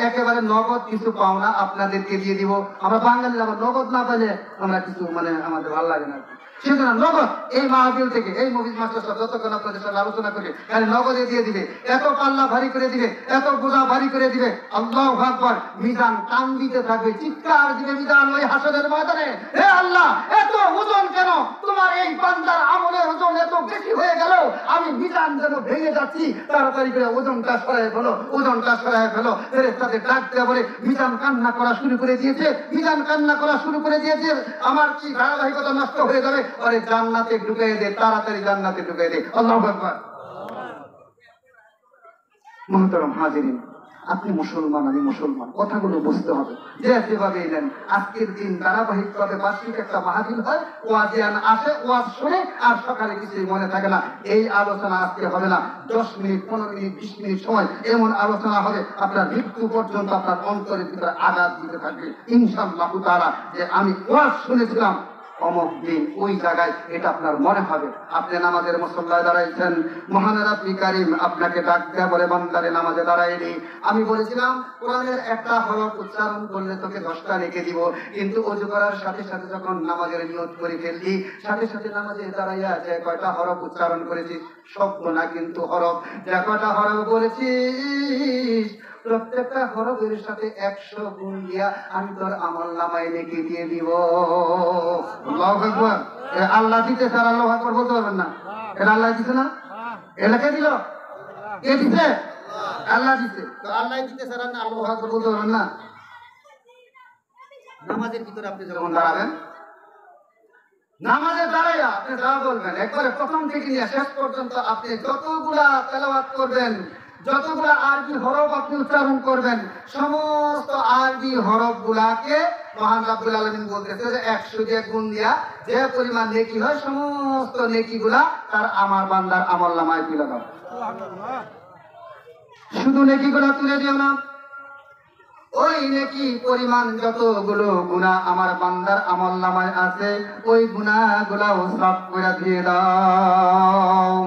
একেবারে নগদ কিছু পাওনা আপনাদেরকে দিয়ে দিব। আমরা বাঙালিরা আবার নগদ না পেলে আমরা কিছু আমাদের ভালো লাগে না। সুতরাং নগদ এই মাহফিল থেকে এই মুভিজ মাস্টার সব যতক্ষণ আপনাদের সাথে আলোচনা করে খালি নগদে দিয়ে দিবে, এত পাল্লা ভারী করে দিবে, এত বোঝা ভারী করে দিবে। আল্লাহু আকবার। মিজান টান দিতে থাকবে, চিৎকার দিবে মিজান ওই হাসরের ময়দানে, হে আল্লাহ এত ওজন কেন? তোমার এই বান্দার আমলের ওজন এত বেশি হয়ে গেল, আমি মিজান যেন ভেঙে যাচ্ছি, তাড়াতাড়ি করে ওজনটা সরায় ফেলো, ওজনটা সরায় ফেলো। ফেরেশতাদের ডাক দেয়া বলে মিজান কান্না করা শুরু করে দিয়েছে, মিজান কান্না করা শুরু করে দিয়েছে। আমার কি ধারাবাহিকতা নষ্ট হয়ে যাবে? আরে জান্নাতে ঢুকিয়ে দে, তাড়াতাড়ি জান্নাতে ঢুকিয়ে দে। আল্লাহু আকবার। মুহতারাম হাজিরিন, আপনি মুসলমান আমি মুসলমান, কথাগুলো বুঝতে হবে। যে যেভাবে এলেন আজকের দিন ধারাবাহিকভাবে বার্ষিক একটা মাহফিল হয়, ওয়াজিয়ান আসে, ওয়াজ শুনে আর সকালে কিছুই মনে থাকে না। এই আলোচনা আজকে হবে না, 10 মিনিট 15 মিনিট 20 মিনিট সময় এমন আলোচনা হবে আপনার মৃত্যু পর্যন্ত আপনার অন্তরের ভিতরে আঘাত দিতে থাকবে ইনশাআল্লাহ তাআলা। যে আমি ওয়াজ শুনেছিলাম অমুক দিন ওই জায়গায়, এটা আপনার মনে হবে। আপনি নামাজের মুসল্লায় দাঁড়াইছেন, মহান রাব্বি কারীম আপনাকে ডাক দেয়া বলে বান্দারে নামাজে দাঁড়াইলি। আমি বলেছিলাম কোরআনের একটা হরফ উচ্চারণ করলে তোকে 10টা নেকি দিব, কিন্তু ওযু করার সাথে সাথে যখন নামাজের নিয়ত করে ফেললি, সাথে সাথে নামাজে দাঁড়াইয়া যে কয়টা হরফ উচ্চারণ করেছিস, শব্দ না কিন্তু হরফ, যে কয়টা হরফ বলেছিস প্রত্যেকটা হরফের সাথে 100 গুণ দিয়া আমি তোর আমল নামায় নেকি দিয়ে দিব। আল্লাহু আকবার। আল্লাহ দিতে স্যার আল্লাহু আকবার বলতে পারবেন না? এটা আল্লাহ দিতে না? এটা কে দিল? কে দিতে? আল্লাহ দিতে। তো আল্লাহ দিতে স্যার আপনি আল্লাহু আকবার বলতে পারবেন না? নামাজের ভিতরে আপনি যখন দাঁড়াবেন, নামাজে দাঁড়াইয়া আপনি যা বলবেন একবারে প্রথম থেকে নিয়ে শেষ পর্যন্ত আপনি যতগুলা তেলাওয়াত করবেন, যতগুলা আরবি হরফ আপনি উচ্চারণ করবেন, সমস্ত আরবি হরফ গুলাকে মহান রাব্বুল আলামিন বলতেছে যে 100 দিয়ে গুণ দিয়া যে পরিমাণ নেকি হয় সমস্ত নেকি গুলা তার আমার বান্দার আমল নামায় তুলে দাও। শুধু নেকি গুলা তুলে দিও না, ওই নেকি পরিমাণ যতগুলো গুনাহ আমার বান্দার আমল নামায় আছে ওই গুনাহগুলাও সাফ করে দিয়ে দাও।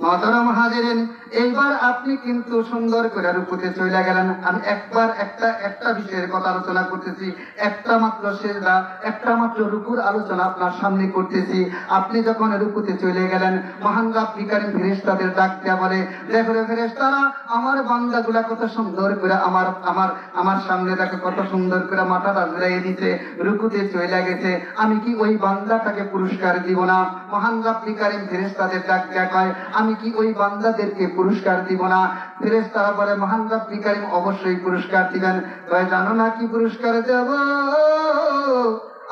মুহতারাম হাজিরিন, এইবার আপনি কিন্তু সুন্দর করে রুকুতে চলে গেলেন। আমি একবার একটা বিষয়ের কথা আলোচনা করতেছি, একটা মাত্র সিজদা, একটা মাত্র রুকুর আলোচনা আপনার সামনে করতেছি। আপনি যখন রুকুতে চলে গেলেন, মহান রাব্বি কারীম ফেরেশতাদের ডাক দেয়া বলে, দেখো রে ফেরেশতারা, আমার বান্দাগুলা কত সুন্দর করে আমার সামনে দেখো কত সুন্দর করে মাথাটা ঘুরাইয়ে দিতে, রুকুতে চলে গেছে, আমি কি ওই বান্দাটাকে পুরস্কার দিব না? মহান রাব্বি কারীম ফেরেশতাদের ডাক দেয়া কয়, আমি কি ওই বান্দাদেরকে পুরস্কার দিব না? ফেরেশতারা বলে, মহান রাব্বি কারীম অবশ্যই পুরস্কার দিবেন। তাই জানো না কি পুরস্কার দেব?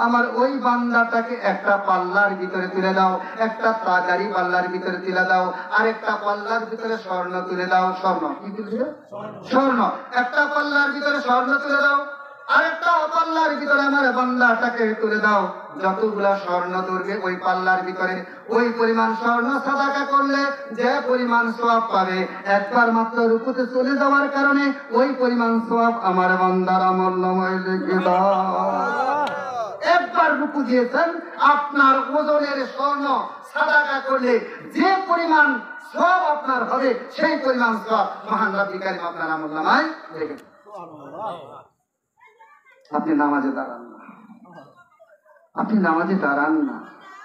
আমার ওই বান্দাটাকে একটা পাল্লার ভিতরে তুলে দাও, একটা তাগারি পাল্লার ভিতরে তুলে দাও, আর একটা পাল্লার ভিতরে স্বর্ণ তুলে দাও। স্বর্ণ কি তুলে? স্বর্ণ। একটা পাল্লার ভিতরে স্বর্ণ তুলে দাও, আরেকটা পাল্লার ভিতরে আমার বান্দাটাকে তুলে দাও, যতগুলা স্বর্ণ ধরবে ওই পাল্লার ভিতরে ওই পরিমাণ স্বর্ণ সাদাকা করলে যে পরিমাণ সওয়াব পাবে, একবার মাত্র রুকুতে চলে যাওয়ার কারণে ওই পরিমাণ সওয়াব আমার বান্দার আমলনামায় লিখে দাও। একবার রুকু দিয়েছেন, আপনার ওজনের স্বর্ণ সাদাকা করলে যে পরিমাণ সওয়াব আপনার হবে সেই পরিমাণ সওয়াব মহান রব্বুল কারীম আপনার আমলনামায় লিখে দেন। আপনি নামাজে দাঁড়ান না, আপনি নামাজে দাঁড়ান না,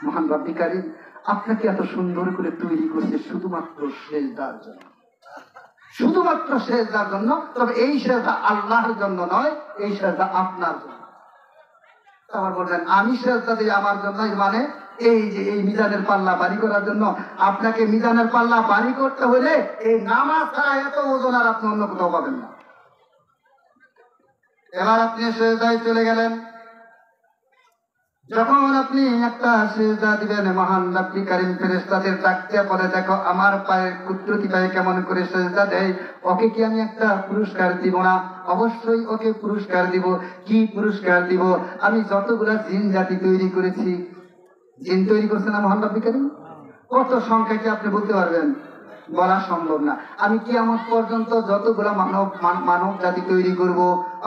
মহান রব্বুল কারীম আপনাকে এত সুন্দর করে তৈরি করছে শুধুমাত্র সেজদার জন্য, শুধুমাত্র সেজদার জন্য। তবে এই সেজদা আল্লাহর জন্য নয়, এই সেজদা আপনার জন্য। আবার বললেন আমি সেজদা দিই আমার জন্য, মানে এই যে এই মিজানের পাল্লা বাড়ি করার জন্য। আপনাকে মিজানের পাল্লা বাড়ি করতে হলে এই নামাজ ছাড়া এত ওজন আর আপনি অন্য কোথাও পাবেন না। এবার আপনি সেজদায় চলে গেলেন, যখন আপনি একটা সেজদা দিবেন মহান রব্বুল কারীম ফেরেশতাদের ডাকতে বলে, দেখো আমার পায়ের কুদরতি পায়ে কেমন করে সেজদা দেয়, ওকে কি আমি একটা পুরস্কার দিব না? অবশ্যই ওকে পুরস্কার দিব। কি পুরস্কার দিব? আমি যতগুলা জিন জাতি তৈরি করেছি, জিন তৈরি করছে না মহান রব্বুল কারীম? কত সংখ্যা কি আপনি বলতে পারবেন? বলা সম্ভব না। আমি কিয়ামত পর্যন্ত যতগুলা মানব জাতি তৈরি করব,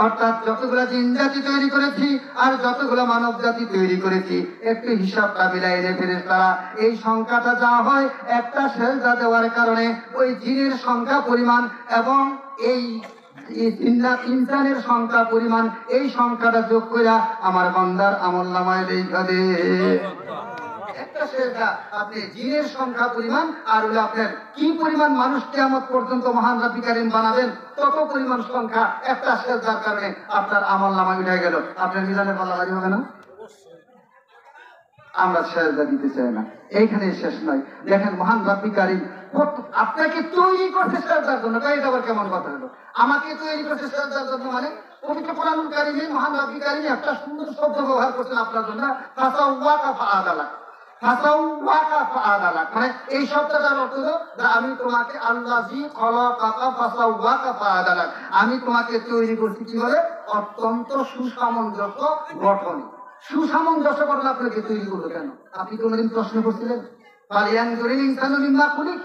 অর্থাৎ যতগুলা জিন জাতি তৈরি করেছি আর যতগুলা মানব জাতি তৈরি করেছি, একটু হিসাবটা মিলাই রে ফেরেশতারা, এই সংখ্যাটা যা হয় একটা সেজদা দেওয়ার কারণে ওই জিনের সংখ্যা পরিমাণ এবং এই ইনসানের সংখ্যা পরিমাণ, এই সংখ্যাটা যোগ করে আমার বান্দার আমলনামায় লেখা দে। একটা সেজদা আপনি জিনের সংখ্যা পরিমাণ আর হলো আপনার কি পরিমাণ মানুষ কিয়ামত পর্যন্ত মহান রব্বুল কারীম বানাবেন, তত পরিমাণ সংখ্যা একটা সেজদার কারণে আপনার আমলনামায় উঠে গেল। আপনার মিজানের পাল্লা ভারী হবে না? আমরা সেজদা দিতে চাই না, এইখানে শেষ নয়। দেখেন মহান রব্বুল কারীম আপনাকে তৈরি করতে সেজদার জন্য। তাই এটা আবার কেমন কথা হলো? আমাকে তৈরি করতে সেজদার জন্য মানে পবিত্র কোরআনুল কারীমে মহান রব্বুল কারীম একটা সুন্দর শব্দ ব্যবহার করছেন আপনার জন্য, ফাসাওয়াকা ফাআদালাক। ফাসাওয়াকা ফাআদালাক মানে এই শব্দটার অর্থ হলো আমি তোমাকে আল্লাযী খলাকাকা ফাসাওয়াকা ফাআদালাক, আমি তোমাকে তৈরি করছি কি বলে? অত্যন্ত সুসামঞ্জস্য গঠনে। সুসামঞ্জস্য গঠন আপনাকে তৈরি করলো কেন? আপনি কোনোদিন প্রশ্ন করছিলেন? ফালিয়ানজুরিল ইনসানু মিম্মা খুলিক,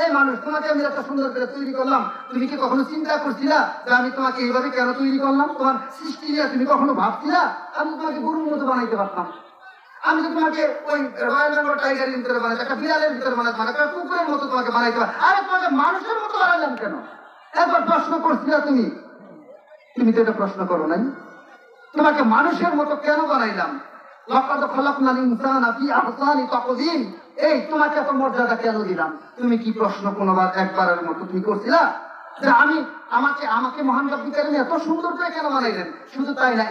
এই মানুষ তোমাকে আমি এত সুন্দর করে তৈরি করলাম, তুমি কি কখনো চিন্তা করছিলা যে আমি তোমাকে এইভাবে কেন তৈরি করলাম? তোমার সৃষ্টি নিয়ে তুমি কখনো ভাবছিলা? আমি তোমাকে গরুর মতো বানাইতে পারতাম, আমি তো তোমাকে ওই রয়্যাল বেঙ্গল টাইগারের ভিতরে বানাইতে, একটা বিড়ালের ভিতরে বানাইতে, একটা কুকুরের মতো তোমাকে বানাইতে পারতাম, আরে তোমাকে মানুষের মতো বানাইলাম কেন? একবার প্রশ্ন করছিলা তুমি? তুমি তো এটা প্রশ্ন করো নাই। তোমাকে মানুষের মতো কেন বানাইলাম? লাকাদ খালাকনাল ইনসানা ফি আহসানি তাকওয়িম, এই তোমাকে এত মর্যাদা কেন দিলাম? তুমি কি প্রশ্ন কোনোবার একবারের মতো তুমি করছিলা যে আমাকে মহান রব্বুল কারীম এত সুন্দর করে কেন বানাইলেন? শুধু তাই না,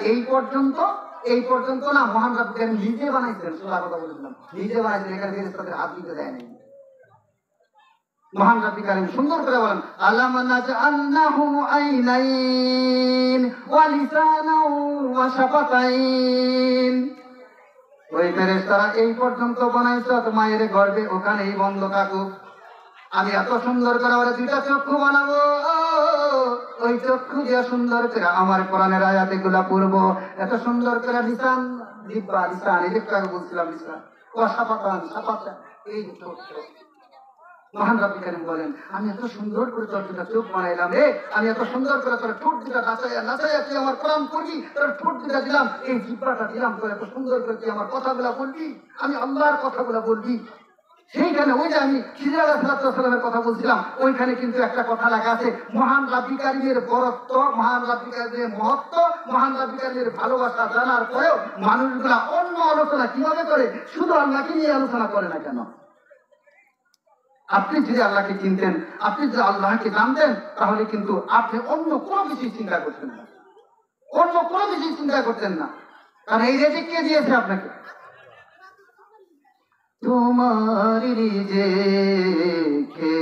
এই পর্যন্ত না মহান রব্বুল কারীম নিজে বানাইছেন। সোজা কথা বলেছিলাম, নিজে বানাইছেন, এখানে ফেরেশতাদের হাত দিতে দেয় নাই। মহান রব্বুল কারীম সুন্দর করে বলেন, আলাম নাজআলনাহু আইনাইন ওয়া লিসানাও ওয়া শাফাতাইন। ওই ফেরেশতারা এই পর্যন্ত বানাইছো মায়ের গর্ভে, ওখানেই বন্ধ থাকুক। আমি এত সুন্দর করে ওরা দুইটা চক্ষু বানাবো, ওই চক্ষু দিয়ে সুন্দর করে আমার কোরআনের আয়াতে গুলা পড়বো, এত সুন্দর করে লিসান, জিহ্বা, লিসান, এই একটু আগে বলছিলাম লিসান, ওয়া শাফাতান, শাফাতান, এই চক্ষু। মহান রব্বুল কারীম বলেন, আমি এত সুন্দর করে তোর দুটা চোখ বানাইলাম রে, আমি এত সুন্দর করে তোর ঠোঁট দুটা নাচাইয়া তুই আমার কোরআন পড়বি, তোর ঠোঁট দুটা দিলাম, এই জিহ্বাটা দিলাম, তোর এত সুন্দর করে তুই আমার কথাগুলা বলবি, আমি আল্লাহর কথাগুলা বলবি। সেইখানে ওই যে আমি খিজির আলাইহিস সালামের কথা বলছিলাম, ওইখানে কিন্তু একটা কথা লেখা আছে, মহান রব্বুল কারীমের বরত্ব, মহান রব্বুল কারীমের মহত্ব, মহান রব্বুল কারীমের ভালোবাসা জানার পরেও মানুষগুলা অন্য আলোচনা কিভাবে করে, শুধু আল্লাহকে নিয়ে আলোচনা করে না কেন? আপনি যদি আল্লাহকে চিনতেন, আপনি যদি আল্লাহকে জানতেন, তাহলে কিন্তু আপনি অন্য কোনো কিছু চিন্তা করতেন না, অন্য কোনো কিছু চিন্তা করতেন না। কারণ এই রিজিক কে দিয়েছে আপনাকে? তোমার রিজিকে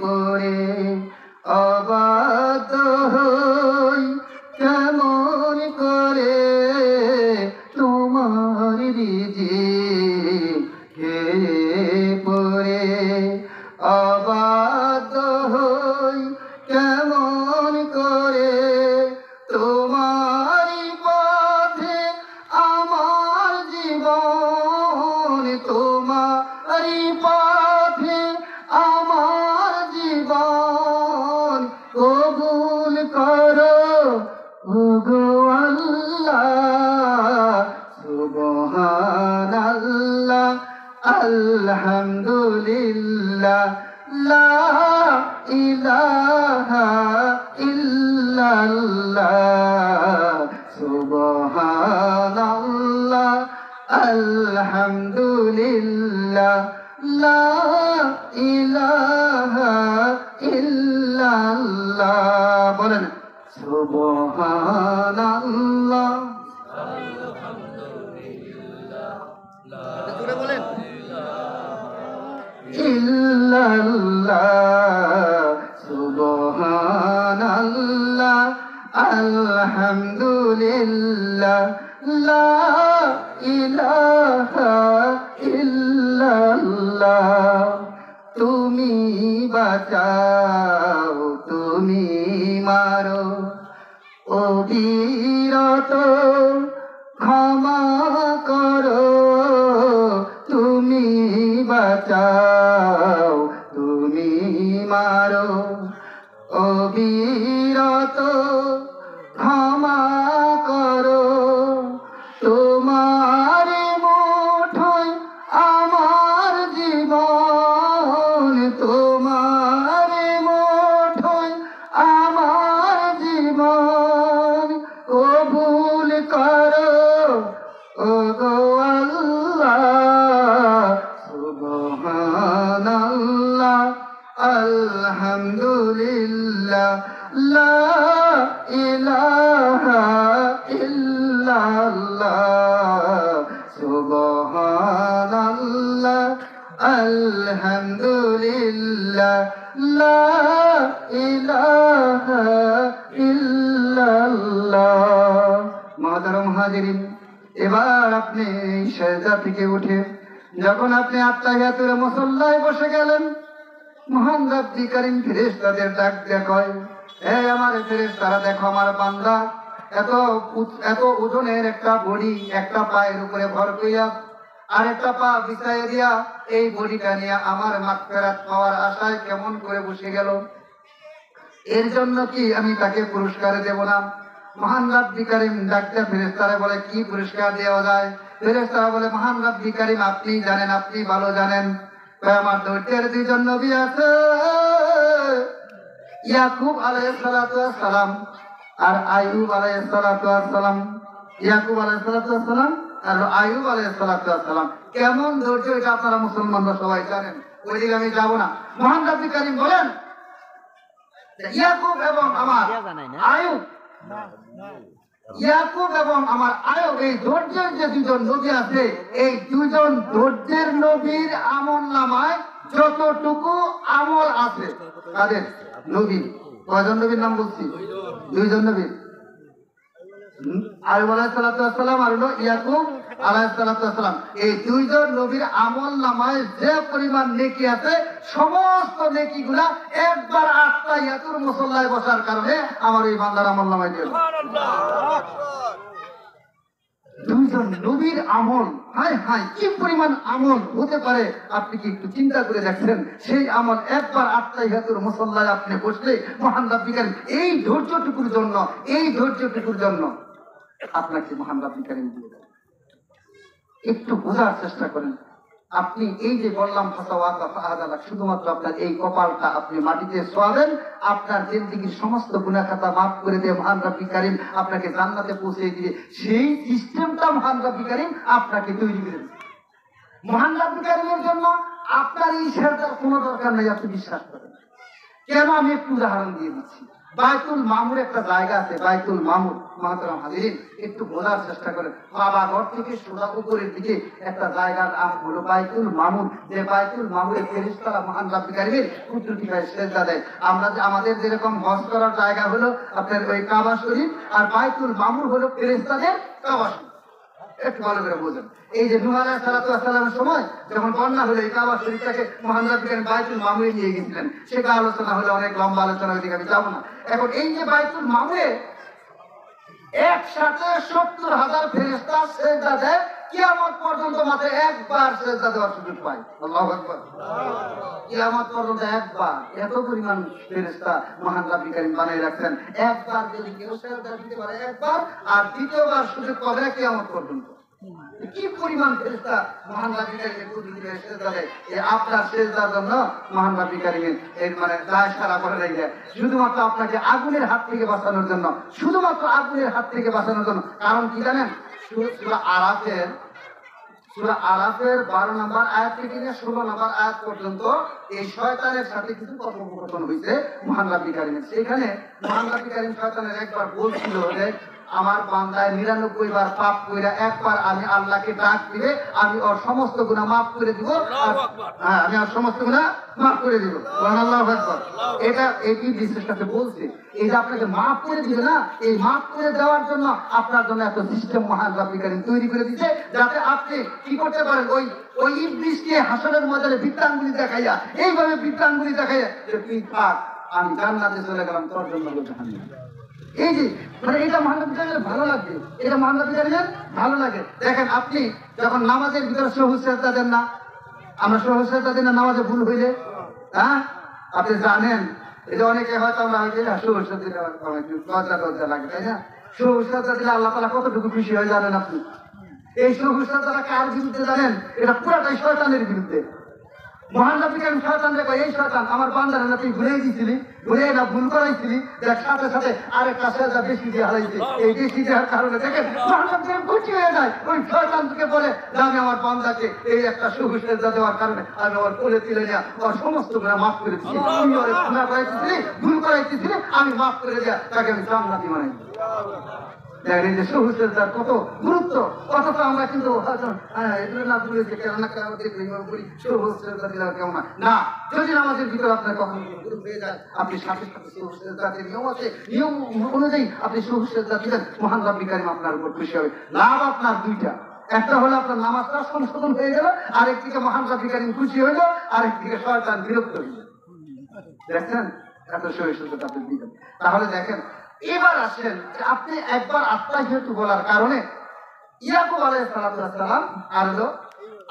পড়ে অবাধ্য হই কেমন করে, তোমার রিজিকে পড়ে অবাধ্য হই কেমন করে, তোমার ওগো আল্লাহ সুবহানাল্লাহ আলহামদুলিল্লাহ লা ইলাহা ইল্লাল্লাহ সুবহানাল্লাহ আলহামদুলিল্লাহ লা ইলাহা ইল্লাল্লাহ বলেন সুবহানাল্লাহ জোরে বলেন ইল্লাল্লাহ সুবহানাল্লাহ আলহামদুলিল্লাহ লা ইলাহা ইল্লাল্লাহ তুমি বাঁচাও তুমি মারো অবিরত ক্ষমা করো তুমি বাঁচাও তুমি মারো অবিরত ক্ষমা করো তোমার মুঠোয় আমার জীবন তোমার মুঠোয় আমার জীবন কবুল করো ওগো আল্লাহ সুবহানাল্লাহ আলহামদুলিল্লাহ লা ইলাহা ইল্লাল্লাহ সুবহানাল্লাহ আলহামদুলিল্লাহ লা ইলাহা ইল্লাল্লাহ মুহতারাম হাজিরিন এবার আপনি সেজদা থেকে উঠে যখন আপনি আত্তাহিয়াতুর মুসল্লায় বসে গেলেন মহান রব্বি করিম ফেরেশতাদের ডাক দিয়ে কয় হে আমার ফেরেশতারা দেখো আমার বান্দা এত ওজনের একটা বডি একটা পায়ের উপরে ভর কইয়া আর একটা পা বিছাইয়া দিয়া এই বডিটা নিয়ে আমার মাগফিরাত পাওয়ার আশায় কেমন করে বসে গেল এর জন্য কি আমি তাকে পুরস্কার দেব না মহান রব্বি করিম ডাক দিয়ে ফেরেশতারা বলে কি পুরস্কার দেওয়া যায় ফেরেশতারা বলে মহান রব্বি করিম আপনি জানেন আপনি ভালো জানেন আমার ধৈর্যের দুইজন নবী আছে ইয়াকুব আলাইহিস সালাতু ওয়াস সালাম আর আইয়ুব আলাইহিস সালাতু ওয়াস সালাম ইয়াকুব আলাইহিস সালাতু ওয়াস সালাম আর আইয়ুব আলাইহিস সালাতু ওয়াস সালাম কেমন ধৈর্য এটা আপনারা মুসলমানরা সবাই জানেন ওইদিকে আমি যাব না মহান রব্বি কারীম বলেন ইয়াকুব এবং আমার আইয়ুব ইয়াকুব এবং আমার আয়ুব এই ধৈর্যের যে দুজন নবী আছে এই দুজন ধৈর্যের নবীর আমল নামায় যতটুকু আমল আছে তাদের নবী কয়জন নবীর নাম বলছি দুইজন নবী আইয়ুব আলাইহিস সালাতু ওয়াস সালাম আর হলো ইয়াকুব আলাইহিস সালাতু ওয়াস সালাম এই দুইজন নবীর আমল নামায় যে পরিমাণ নেকি আছে সমস্ত নেকিগুলা একবার আত্তাহিয়াতুর মুসল্লায় বসার কারণে আমার এই বান্দার আমল নামায় দিল দুইজন নবীর আমল হায় হায় কি পরিমাণ আমল হতে পারে আপনি কি একটু চিন্তা করে দেখছেন সেই আমল একবার আত্তাহিয়াতুর মুসল্লায় আপনি বসলে মহান রব্বি কারীম এই ধৈর্যটুকুর জন্য আপনাকে মহান রব্বি কারীম দিয়ে দেন একটু বোঝার চেষ্টা করেন আপনি এই যে বললাম শুধুমাত্র আপনার এই কপালটা আপনি মাটিতে শোয়াবেন আপনার জিন্দেগীর সমস্ত গুনাহ খাতা মাফ করে দিয়ে মহান রব্বি কারীম আপনাকে জান্নাতে পৌঁছে দিবে সেই সিস্টেমটা মহান রব্বি কারীম আপনাকে তৈরি করে দেবে মহান রব্বি কারীমের জন্য আপনার এই সেজদার কোনো দরকার নেই আপনি বিশ্বাস করেন কেন আমি একটু উদাহরণ দিয়ে দিচ্ছি বাইতুল মামুর একটা জায়গা আছে বাইতুল মামুর মুহতারাম হাজিরিন একটু বোঝার চেষ্টা করেন বাবা ঘর থেকে সোজা উপরের দিকে একটা জায়গার নাম হলো বাইতুল মামুর যে বাইতুল মামুরের ফেরেশতারা মহান রব্বি কারীমের কুদরতি গায়ে সেজদা দেয় আমরা আমাদের যেরকম হজ করার জায়গা হলো আপনার ওই কাবা শরীফ আর বাইতুল মামুর হলো ফেরেশতাদের কাবা শরীফ একটু ভালো করে বোঝেন এই যে নূহ আলাইহিস সালাতু ওয়াস সালামের সময় যখন বন্যা হলো এই কাবা শরীফটাকে মহান রব্বি কারীম বাইতুল মামুরে নিয়ে গেছিলেন সেটা আলোচনা হলো অনেক লম্বা আলোচনা ওইদিকে আমি যাবো না এখন এই যে বাইতুল মামুরে একসাথে 70,000 ফেরেশতা সেজদা দেয় কিয়ামত পর্যন্ত মাত্র একবার সেজদা দেওয়ার সুযোগ পায়। আল্লাহু আকবার। কিয়ামত পর্যন্ত একবার, এত পরিমাণ ফেরেশতা মহান রব্বুল কারীম বানিয়ে রাখছেন, একবার যদি কেউ সেজদা দিতে পারে একবার, আর দ্বিতীয়বার সুযোগ পাবে না কিয়ামত পর্যন্ত। কি পরিমাণ ফেরেশতা মহান রব্বুল কারীমের কুদরতে সেজদা দেয়। এই আপনার সেজদার জন্য মহান রব্বুল কারীমের এর মানে দায় সারা করে রেখে শুধুমাত্র আপনাকে আগুনের হাত থেকে বাঁচানোর জন্য, শুধুমাত্র আগুনের হাত থেকে বাঁচানোর জন্য। কারণ কি জানেন, সূরা আরাফের 12 নম্বর আয়াত থেকে 16 নম্বর আয়াত পর্যন্ত এই শয়তানের সাথে কিছু কথোপকথন হয়েছে মহান রব্বুল কারীমের। সেখানে মহান রব্বুল কারীম শয়তানের একবার বলছিল যে আমার বান্দায় 99 বার পাপ কইরা একবার আমি আল্লাহকে ডাক দিবে, আমি ওর সমস্ত গুনাহ মাফ করে দিব। হ্যাঁ, আমি ওর সমস্ত গুনাহ মাফ করে দিব। আল্লাহু আকবার। এটা একই বিশেষ কাছে বলছে, এই যে আপনাকে মাফ করে দিবে না, এই মাফ করে দেওয়ার জন্য আপনার জন্য এত সিস্টেম মহান রব্বুল কারীম তৈরি করে দিয়েছে, যাতে আপনি কি করতে পারেন, ওই ইবলিসকে হাসরের ময়দানে বৃত্তাঙ্গুলি দেখাইয়া, এইভাবে বৃত্তাঙ্গুলি দেখাইয়া যে তুই থাক, আমি জান্নাতে চলে গেলাম, তোর জন্য জাহান্নাম। এই যে মানে এটা মহান রব্বুল কারীমের ভালো লাগে, এটা মহান রব্বুল কারীমের ভালো লাগে। দেখেন আপনি যখন নামাজের ভিতরে সহজ সেজদা দেন না, আমরা সহজ সেজদা দিই না নামাজে ভুল হইলে, হ্যাঁ আপনি জানেন, এটা অনেকে হয়তো আমরা হয়েছে সহজ সেজদা দিলে একটু লজ্জা লাগে, তাই না? সহজ সেজদা দিলে আল্লাহ তাআলা কতটুকু খুশি হয় জানেন আপনি? এই সহজ সেজদাটা কার বিরুদ্ধে জানেন? এটা পুরাটাই শয়তানের বিরুদ্ধে। মহান রব্বুল কারীম শয়তানকে কয়, এই শয়তান, আমার বান্দারে না তুই ভুলেই দিছিলি, ভুলে না ভুল করাইছিলি, দেখ সাথে সাথে আরেকটা সেজদা বেশি দিয়ে হারাইছে। এই বেশি দেওয়ার কারণে দেখেন মহান রব্বুল কারীম খুশি হয়ে যায়। ওই শয়তান থেকে বলে যে আমি আমার বান্দাকে এই একটা শুভ সেজদা দেওয়ার কারণে আমি ওর কোলে তুলে নিয়ে ওর সমস্ত গুনাহ মাফ করে দিচ্ছি। তুমি ওর গুনাহ করাইতেছিলি, ভুল করাইতেছিলি, আমি মাফ করে দেয়া তাকে আমি জান্নাতি বানাই। দেখেন এই যে শুভ সেজদার কত গুরুত্ব, অথচ আমরা কিন্তু এগুলো না ভুলে যে কেন না শুভ সেজদা দিলে কেমন না। যদি নামাজের ভিতরে আপনার কখনো গুরুত্ব হয়ে যায়, আপনি সাথে সাথে শুভ সেজদার নিয়ম আছে, নিয়ম অনুযায়ী আপনি শুভ সেজদা দিবেন, মহান রব্বুল কারীম আপনার উপর খুশি হবে। লাভ আপনার দুইটা, একটা হলো আপনার নামাজটা সংশোধন হয়ে গেল, আরেকদিকে মহান রব্বুল কারীম খুশি হইল, আরেকদিকে শয়তান বিরক্ত হইল। দেখছেন এত শুভ সেজদা আপনি দিবেন। তাহলে দেখেন এবার আসেন যে আপনি একবার আত্মাহিয়াতু বলার কারণে ইয়াকুব আলাইহিস সালাম আর হলো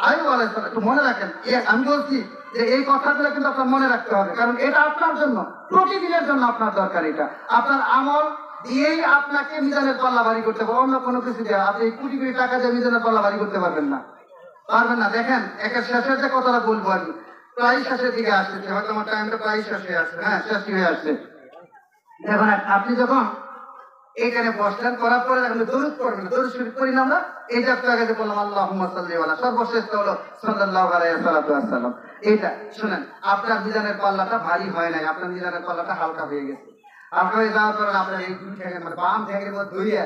আইয়ুব আলাইহিস সালাম, একটু মনে রাখেন, আমি বলছি যে এই কথাগুলো কিন্তু আপনার মনে রাখতে হবে, কারণ এটা আপনার জন্য প্রতিদিনের জন্য আপনার দরকার। এটা আপনার আমল দিয়েই আপনাকে মিজানের পাল্লা ভারী করতে হবে, অন্য কোনো কিছু দিয়ে আপনি কোটি কোটি টাকা দিয়ে মিজানের পাল্লা ভারী করতে পারবেন না, পারবেন না। দেখেন একের শেষের যে কথাটা বলবো আমি, প্রায় শেষের দিকে আসতেছে, হয়তো আমার টাইমটা প্রায় শেষ হয়ে আসছে, হ্যাঁ শেষ হয়ে আসছে। এখন আপনি যখন এইখানে বসলেন, করার পরে এখন দরুদ পড়বেন, দরুদ শরীফ পড়ি না আমরা, এই যে একটু আগে যে বললাম আল্লাহুম্মা সাল্লি আলা, সর্বশেষ হলো সাল্লাল্লাহু আলাইহি ওয়াসাল্লাম। এইটা শুনেন, আপনার মিজানের পাল্লাটা ভারী হয় নাই, আপনার মিজানের পাল্লাটা হালকা হয়ে গেছে। আপনি যাওয়ার পরে আপনার এই দুই ঠ্যাঙের মানে বাম ঠ্যাঙের মধ্যে ধরিয়া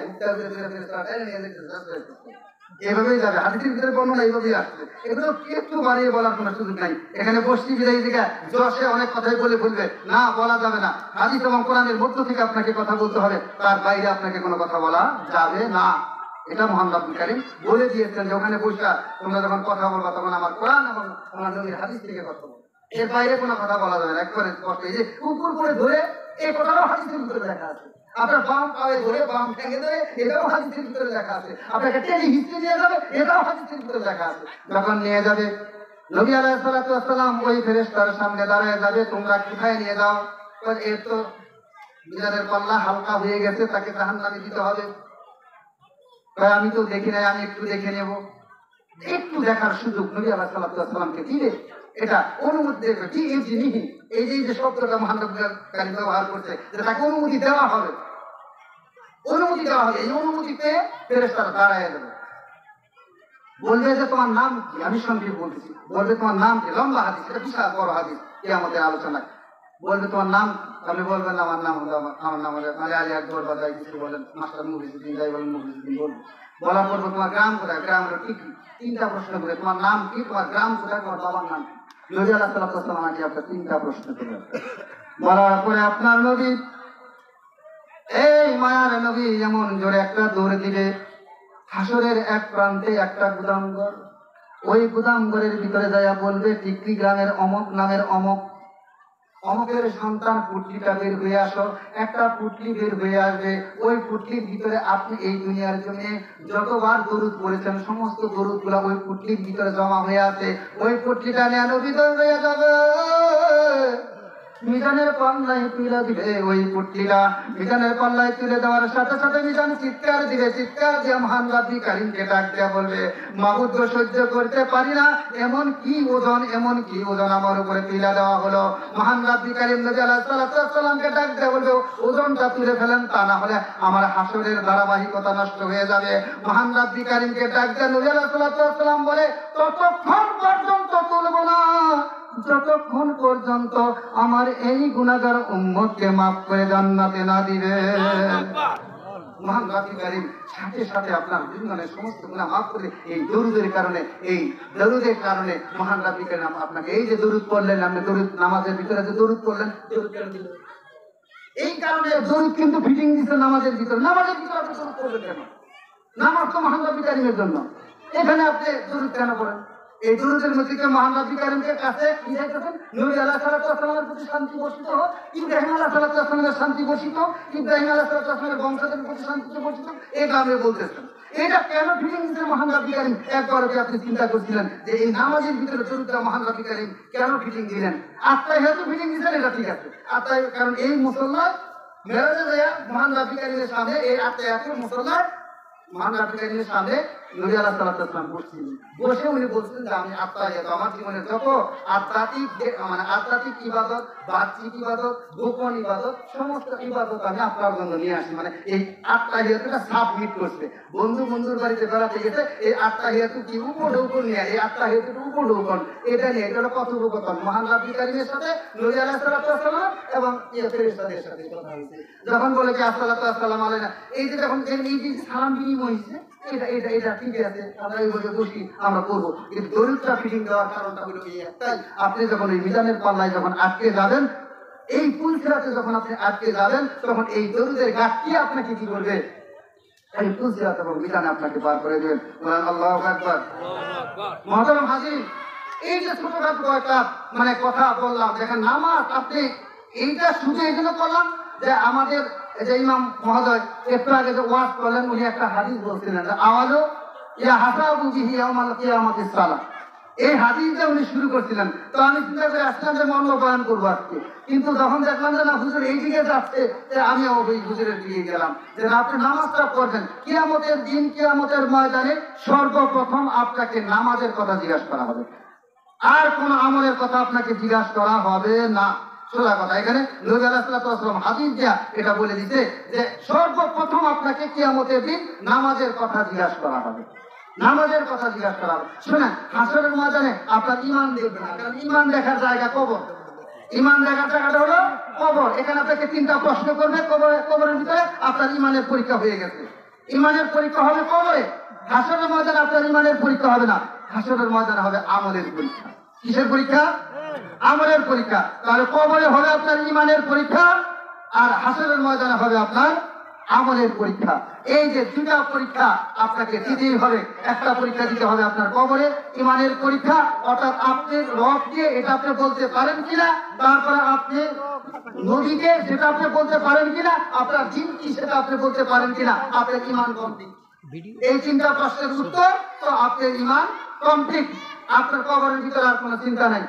এইভাবেই যাবে। হাদিসের ভিতরে বর্ণনা এইভাবেই আসছে, এগুলো একটু বাড়িয়ে বলার কোনো সুযোগ নাই। এখানে বসছি বিদায়ী থেকে যশে অনেক কথাই বলে ফেলবে না, বলা যাবে না। হাদিস এবং কোরআনের মধ্য থেকে আপনাকে কথা বলতে হবে, তার বাইরে আপনাকে কোনো কথা বলা যাবে না। এটা মহান রব্বুল কারীম বলে দিয়েছেন যে ওখানে বসা তোমরা যখন কথা বলবা তখন আমার কোরআন এবং আমার নবীর হাদিস থেকে কথা বলবে, এর বাইরে কোনো কথা বলা যাবে না। একবারে স্পষ্ট, এই যে উপর করে ধরে এই কথাটাও হাদিসের ভিতরে লেখা আছে, আপনার বাম পায়ে ধরে বাম ঠ্যাঙে ধরে এটাও হাদিসের ভিতরে লেখা আছে, আপনাকে টেনে হিস্ট্রি নিয়ে যাবে এটাও হাদিসের ভিতরে লেখা আছে। যখন নিয়ে যাবে নবী আলাইহিস সালাতু ওয়াস সালাম ওই ফেরেশতার সামনে দাঁড়ায় যাবে, তোমরা কোথায় নিয়ে যাও? এর তো মিজানের পাল্লা হালকা হয়ে গেছে, তাকে জাহান্নামে দিতে হবে। আমি তো দেখি নাই, আমি একটু দেখে নেব। একটু দেখার সুযোগ নবী আলাইহিস সালাতু ওয়াস সালামকে দিলে এটা অনুমতি দেবে। কি এই জিনিস, এই যে শব্দটা মহান রব্বুল কারীম ব্যবহার করছে, যে তাকে অনুমতি দেওয়া হবে, অনুমতি দেওয়া হবে। এই অনুমতি পেয়ে ফেরেশতারা দাঁড়ায় যাবে, বলবে যে তোমার নাম কি? আমি সংক্ষেপে বলতেছি, বলবে তোমার নাম কি? লম্বা হাদিস, এটা বিশাল বড় হাদিস কিয়ামতের আলোচনায়। বলবে তোমার নাম, আপনি বলবেন আমার নাম হলো আমার নাম হলো মানে আলী আকবর বা যাই কিছু বলেন, মাস্টার মুফিজুদ্দিন যাই বলেন মুফিজুদ্দিন বলবেন। বলার পর তোমার গ্রাম কোথায়? গ্রাম হলো ঠিক। তিনটা প্রশ্ন করে, তোমার নাম কি, তোমার গ্রাম কোথায়, তোমার বাবার নাম কি? নবী আলাইহিস সালাতু ওয়াস সালাম আগে আপনার তিনটা প্রশ্ন করবেন। বলার পরে আপনার নবী, এই মায়ার নবী যেমন জোরে একটা দৌড়ে দিবে, হাসরের এক প্রান্তে একটা গুদামঘর, ওই গুদামঘরের ভিতরে যাইয়া বলবে টিকরি গ্রামের অমক নামের অমক, অমুকের সন্তান পুটলিটা বের হয়ে আসো, একটা পুটলি বের হয়ে আসবে, ওই পুটলির ভিতরে আপনি এই দুনিয়ার জন্য যতবার দরুদ পড়েছেন সমস্ত দরুদ গুলা ওই পুটলির ভিতরে জমা হয়ে আছে, ওই পুটলিটা নিয়ে নবী হয়ে যাবে। মিজানের পাল্লায় তুলে দিবে ওই পুটলিটা, মিজানের পাল্লায় তুলে দেওয়ার সাথে সাথে মিজান চিৎকার দিবে, চিৎকার দিয়ে মহান রাব্বি কারীমকে ডাক দিয়ে বলবে, মাবুদ গো সহ্য করতে পারি না, এমন কি ওজন আমার উপরে তুলে দেওয়া হলো। মহান রাব্বি কারীম নবী আলাইহিস সালাতু ওয়াস সালামকে ডাক দিয়ে বলবে, ওজনটা তুলে ফেলেন, তা না হলে আমার হাসরের ধারাবাহিকতা নষ্ট হয়ে যাবে। মহান রাব্বি কারীমকে ডাক দিয়ে নবী আলাইহিস সালাতু ওয়াস সালাম বলে, ততক্ষণ পর্যন্ত তুলব না যতক্ষণ পর্যন্ত আমার এই গুনাহগার উম্মতকে মাফ করে জান্নাতে না দিবে। মহান রাব্বি কারীম সাথে সাথে আপনার জীবনের সমস্ত গুনাহ মাফ করে এই দরুদের কারণে মহান রাব্বি কারীম আপনাকে এই যে দরুদ পড়লেন, আপনি দরুদ নামাজের ভিতরে যে দরুদ পড়লেন, এই কারণে দরুদ কিন্তু ফিটিং দিচ্ছে নামাজের ভিতরে আপনি দরুদ পড়বেন কেন? নামাজ তো মহান রাব্বি কারীমের জন্য, এখানে আপনি দরুদ কেন পড়েন? এই দরুদের মধ্যে মহান রাব্বি কারীমের কাছে কি চাইতেছেন? নবী আলাইহিস সালাতু ওয়াস সালামের প্রতি শান্তি বর্ষিত হোক, ইব্রাহিম আলাইহিস সালাতু ওয়াস সালামের শান্তি বর্ষিত হোক, ইব্রাহিম আলাইহিস সালাতু ওয়াস সালামের বংশধরের প্রতি শান্তি বর্ষিত হোক, এটা আপনি বলতেছেন। এটা কেন ফিটিং দিচ্ছেন মহান রাব্বি কারীম? একবার কি আপনি চিন্তা করছিলেন যে এই নামাজের ভিতরে দরুদটা মহান রাব্বি কারীম কেন ফিটিং দিলেন? আত্মায় হয়তো ফিটিং দিচ্ছেন, এটা ঠিক আছে, আত্মায়, কারণ এই মুসল্লা মেরাজে যায় মহান রাব্বি কারীমের সামনে, এই আত্মায় মুসল্লা মহান রাব্বি কারীমের সামনে নবী আলাইহিস সালাতু ওয়াস সালাম বসে উনি বলছেন যে আমি আত্মাহিয়াত, আমার জীবনের যত আধ্যাত্মিক ইবাদত, বাহ্যিক ইবাদত, গোপন ইবাদত, সমস্ত ইবাদত আমি আপনার জন্য নিয়ে আসি। মানে এই আত্মাহিয়াতটা সাবমিট করছে। বন্ধুর বাড়িতে বেড়াতে গেছে, এই আত্মাহিয়াত কি উপঢৌকন নিয়ে, এই আত্মাহিয়াতটা উপঢৌকন, এটা নিয়ে এটা হলো কথোপকথন মহান রাব্বি কারীমের সাথে নবী আলাইহিস সালাতু ওয়াস সালাম এবং ফেরেশতাদের সাথে কথা হয়েছে। যখন বলে যে আসসালাতু ওয়াসসালামু আলাইনা, এই যে যখন এই যে সালাম বিনিময় হয়েছে, এটা ঠিক আছে, আমরা এইভাবে বসি, আমরা করবো। কিন্তু দরুদটা ফিটিং দেওয়ার কারণটা হলো এই একটাই, আপনি যখন এই মিজানের পাল্লায় যখন আটকে যাবেন, এই পুলসিরাতে যখন আপনি আটকে যাবেন, তখন এই দরুদের গাছটি আপনাকে কি করবে? এই পুলসিরাত এবং মিজানে আপনাকে পার করে দেবেন। আল্লাহু আকবার। মুহতারাম হাজির, এই যে ছোটখাটো কয়েকটা কথা বললাম, দেখেন নামাজ আপনি এইটা শুধু এই জন্য করলাম যে আমাদের যে ইমাম মহোদয় একটু আগে যে ওয়াজ করলেন, উনি একটা হাদিস বলছিলেন, আওয়াজও ইয়া হাসাবু বিহি ইয়াউমাল কিয়ামাতিস সালাহ, এই হাদিসটা উনি শুরু করছিলেন। তো আমি চিন্তা করে আসলাম যে মর্ম বয়ান করবো আজকে, কিন্তু যখন দেখলাম যে না হুজুর এই দিকে যাচ্ছে, আমি ওই হুজুরের দিকে গেলাম যে না, আপনি নামাজটা পড়বেন। কিয়ামতের দিন, কিয়ামতের ময়দানে সর্বপ্রথম আপনাকে নামাজের কথা জিজ্ঞাসা করা হবে, আর কোন আমলের কথা আপনাকে জিজ্ঞাসা করা হবে না। সোজা কথা, এখানে নবী আলাইহিস সালাতু ওয়াস সালাম হাদিস দিয়া এটা বলে দিতে যে সর্বপ্রথম আপনাকে কিয়ামতের দিন নামাজের কথা জিজ্ঞাসা করা হবে, নামাজের কথা জিজ্ঞাসা করা হবে। শুনেন, হাসরের ময়দানে আপনার ঈমান দেখবে না, কারণ ঈমান দেখার জায়গা কবর। ঈমান দেখার জায়গাটা হলো কবর। এখানে আপনাকে তিনটা প্রশ্ন করবে, কবরের ভিতরে আপনার ঈমানের পরীক্ষা হয়ে গেছে। ঈমানের পরীক্ষা হবে কবরে। হাসরের ময়দানে আপনার ঈমানের পরীক্ষা হবে না, হাসরের ময়দানে হবে আমলের পরীক্ষা। কিসের পরীক্ষা? আমলের পরীক্ষা। তাহলে কবরে হবে আপনার ঈমানের পরীক্ষা, আর হাসরের ময়দানে হবে আপনার আমলের পরীক্ষা। এই যে দুটা পরীক্ষা আপনাকে দিতেই হবে। একটা পরীক্ষা দিতে হবে আপনার কবরে, ঈমানের পরীক্ষা, অর্থাৎ আপনি রবকে এটা আপনি বলতে পারেন কিনা, তারপরে আপনি নবীকে সেটা আপনি বলতে পারেন কিনা, আপনার দিন কি সেটা আপনি বলতে পারেন কিনা, আপনার ঈমান কমপ্লিট। এই তিনটা প্রশ্নের উত্তর তো আপনার ঈমান কমপ্লিট। আপনার কবরের ভিতরে আর কোনো চিন্তা নাই,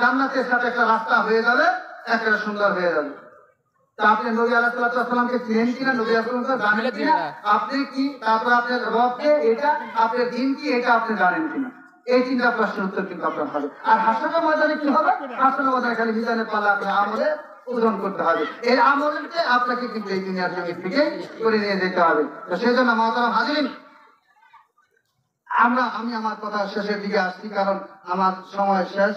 জান্নাতের সাথে একটা রাস্তা হয়ে যাবে, একটা সুন্দর হয়ে যাবে। তা আপনি নবী আলাইহিস সালাতু ওয়াস সালামকে চিনেন কিনা, নবী আলাইহিস সালাম জানেন কিনা, আপনি কি, তারপর আপনার রবকে এটা, আপনার দিন কি এটা আপনি জানেন কিনা, এই তিনটা প্রশ্নের উত্তর কিন্তু আপনার হবে। আর হাসরের ময়দানে কি হবে? হাসরের ময়দানে খালি মিজানের পাল্লা আপনার আমলে ওজন করতে হবে। এই আমলকে আপনাকে কিন্তু এই দুনিয়ার জমি থেকে করে নিয়ে যেতে হবে। তো সেই জন্য মুহতারাম হাজিরিন, আমি আমার কথা শেষের দিকে আসছি, কারণ আমার সময় শেষ।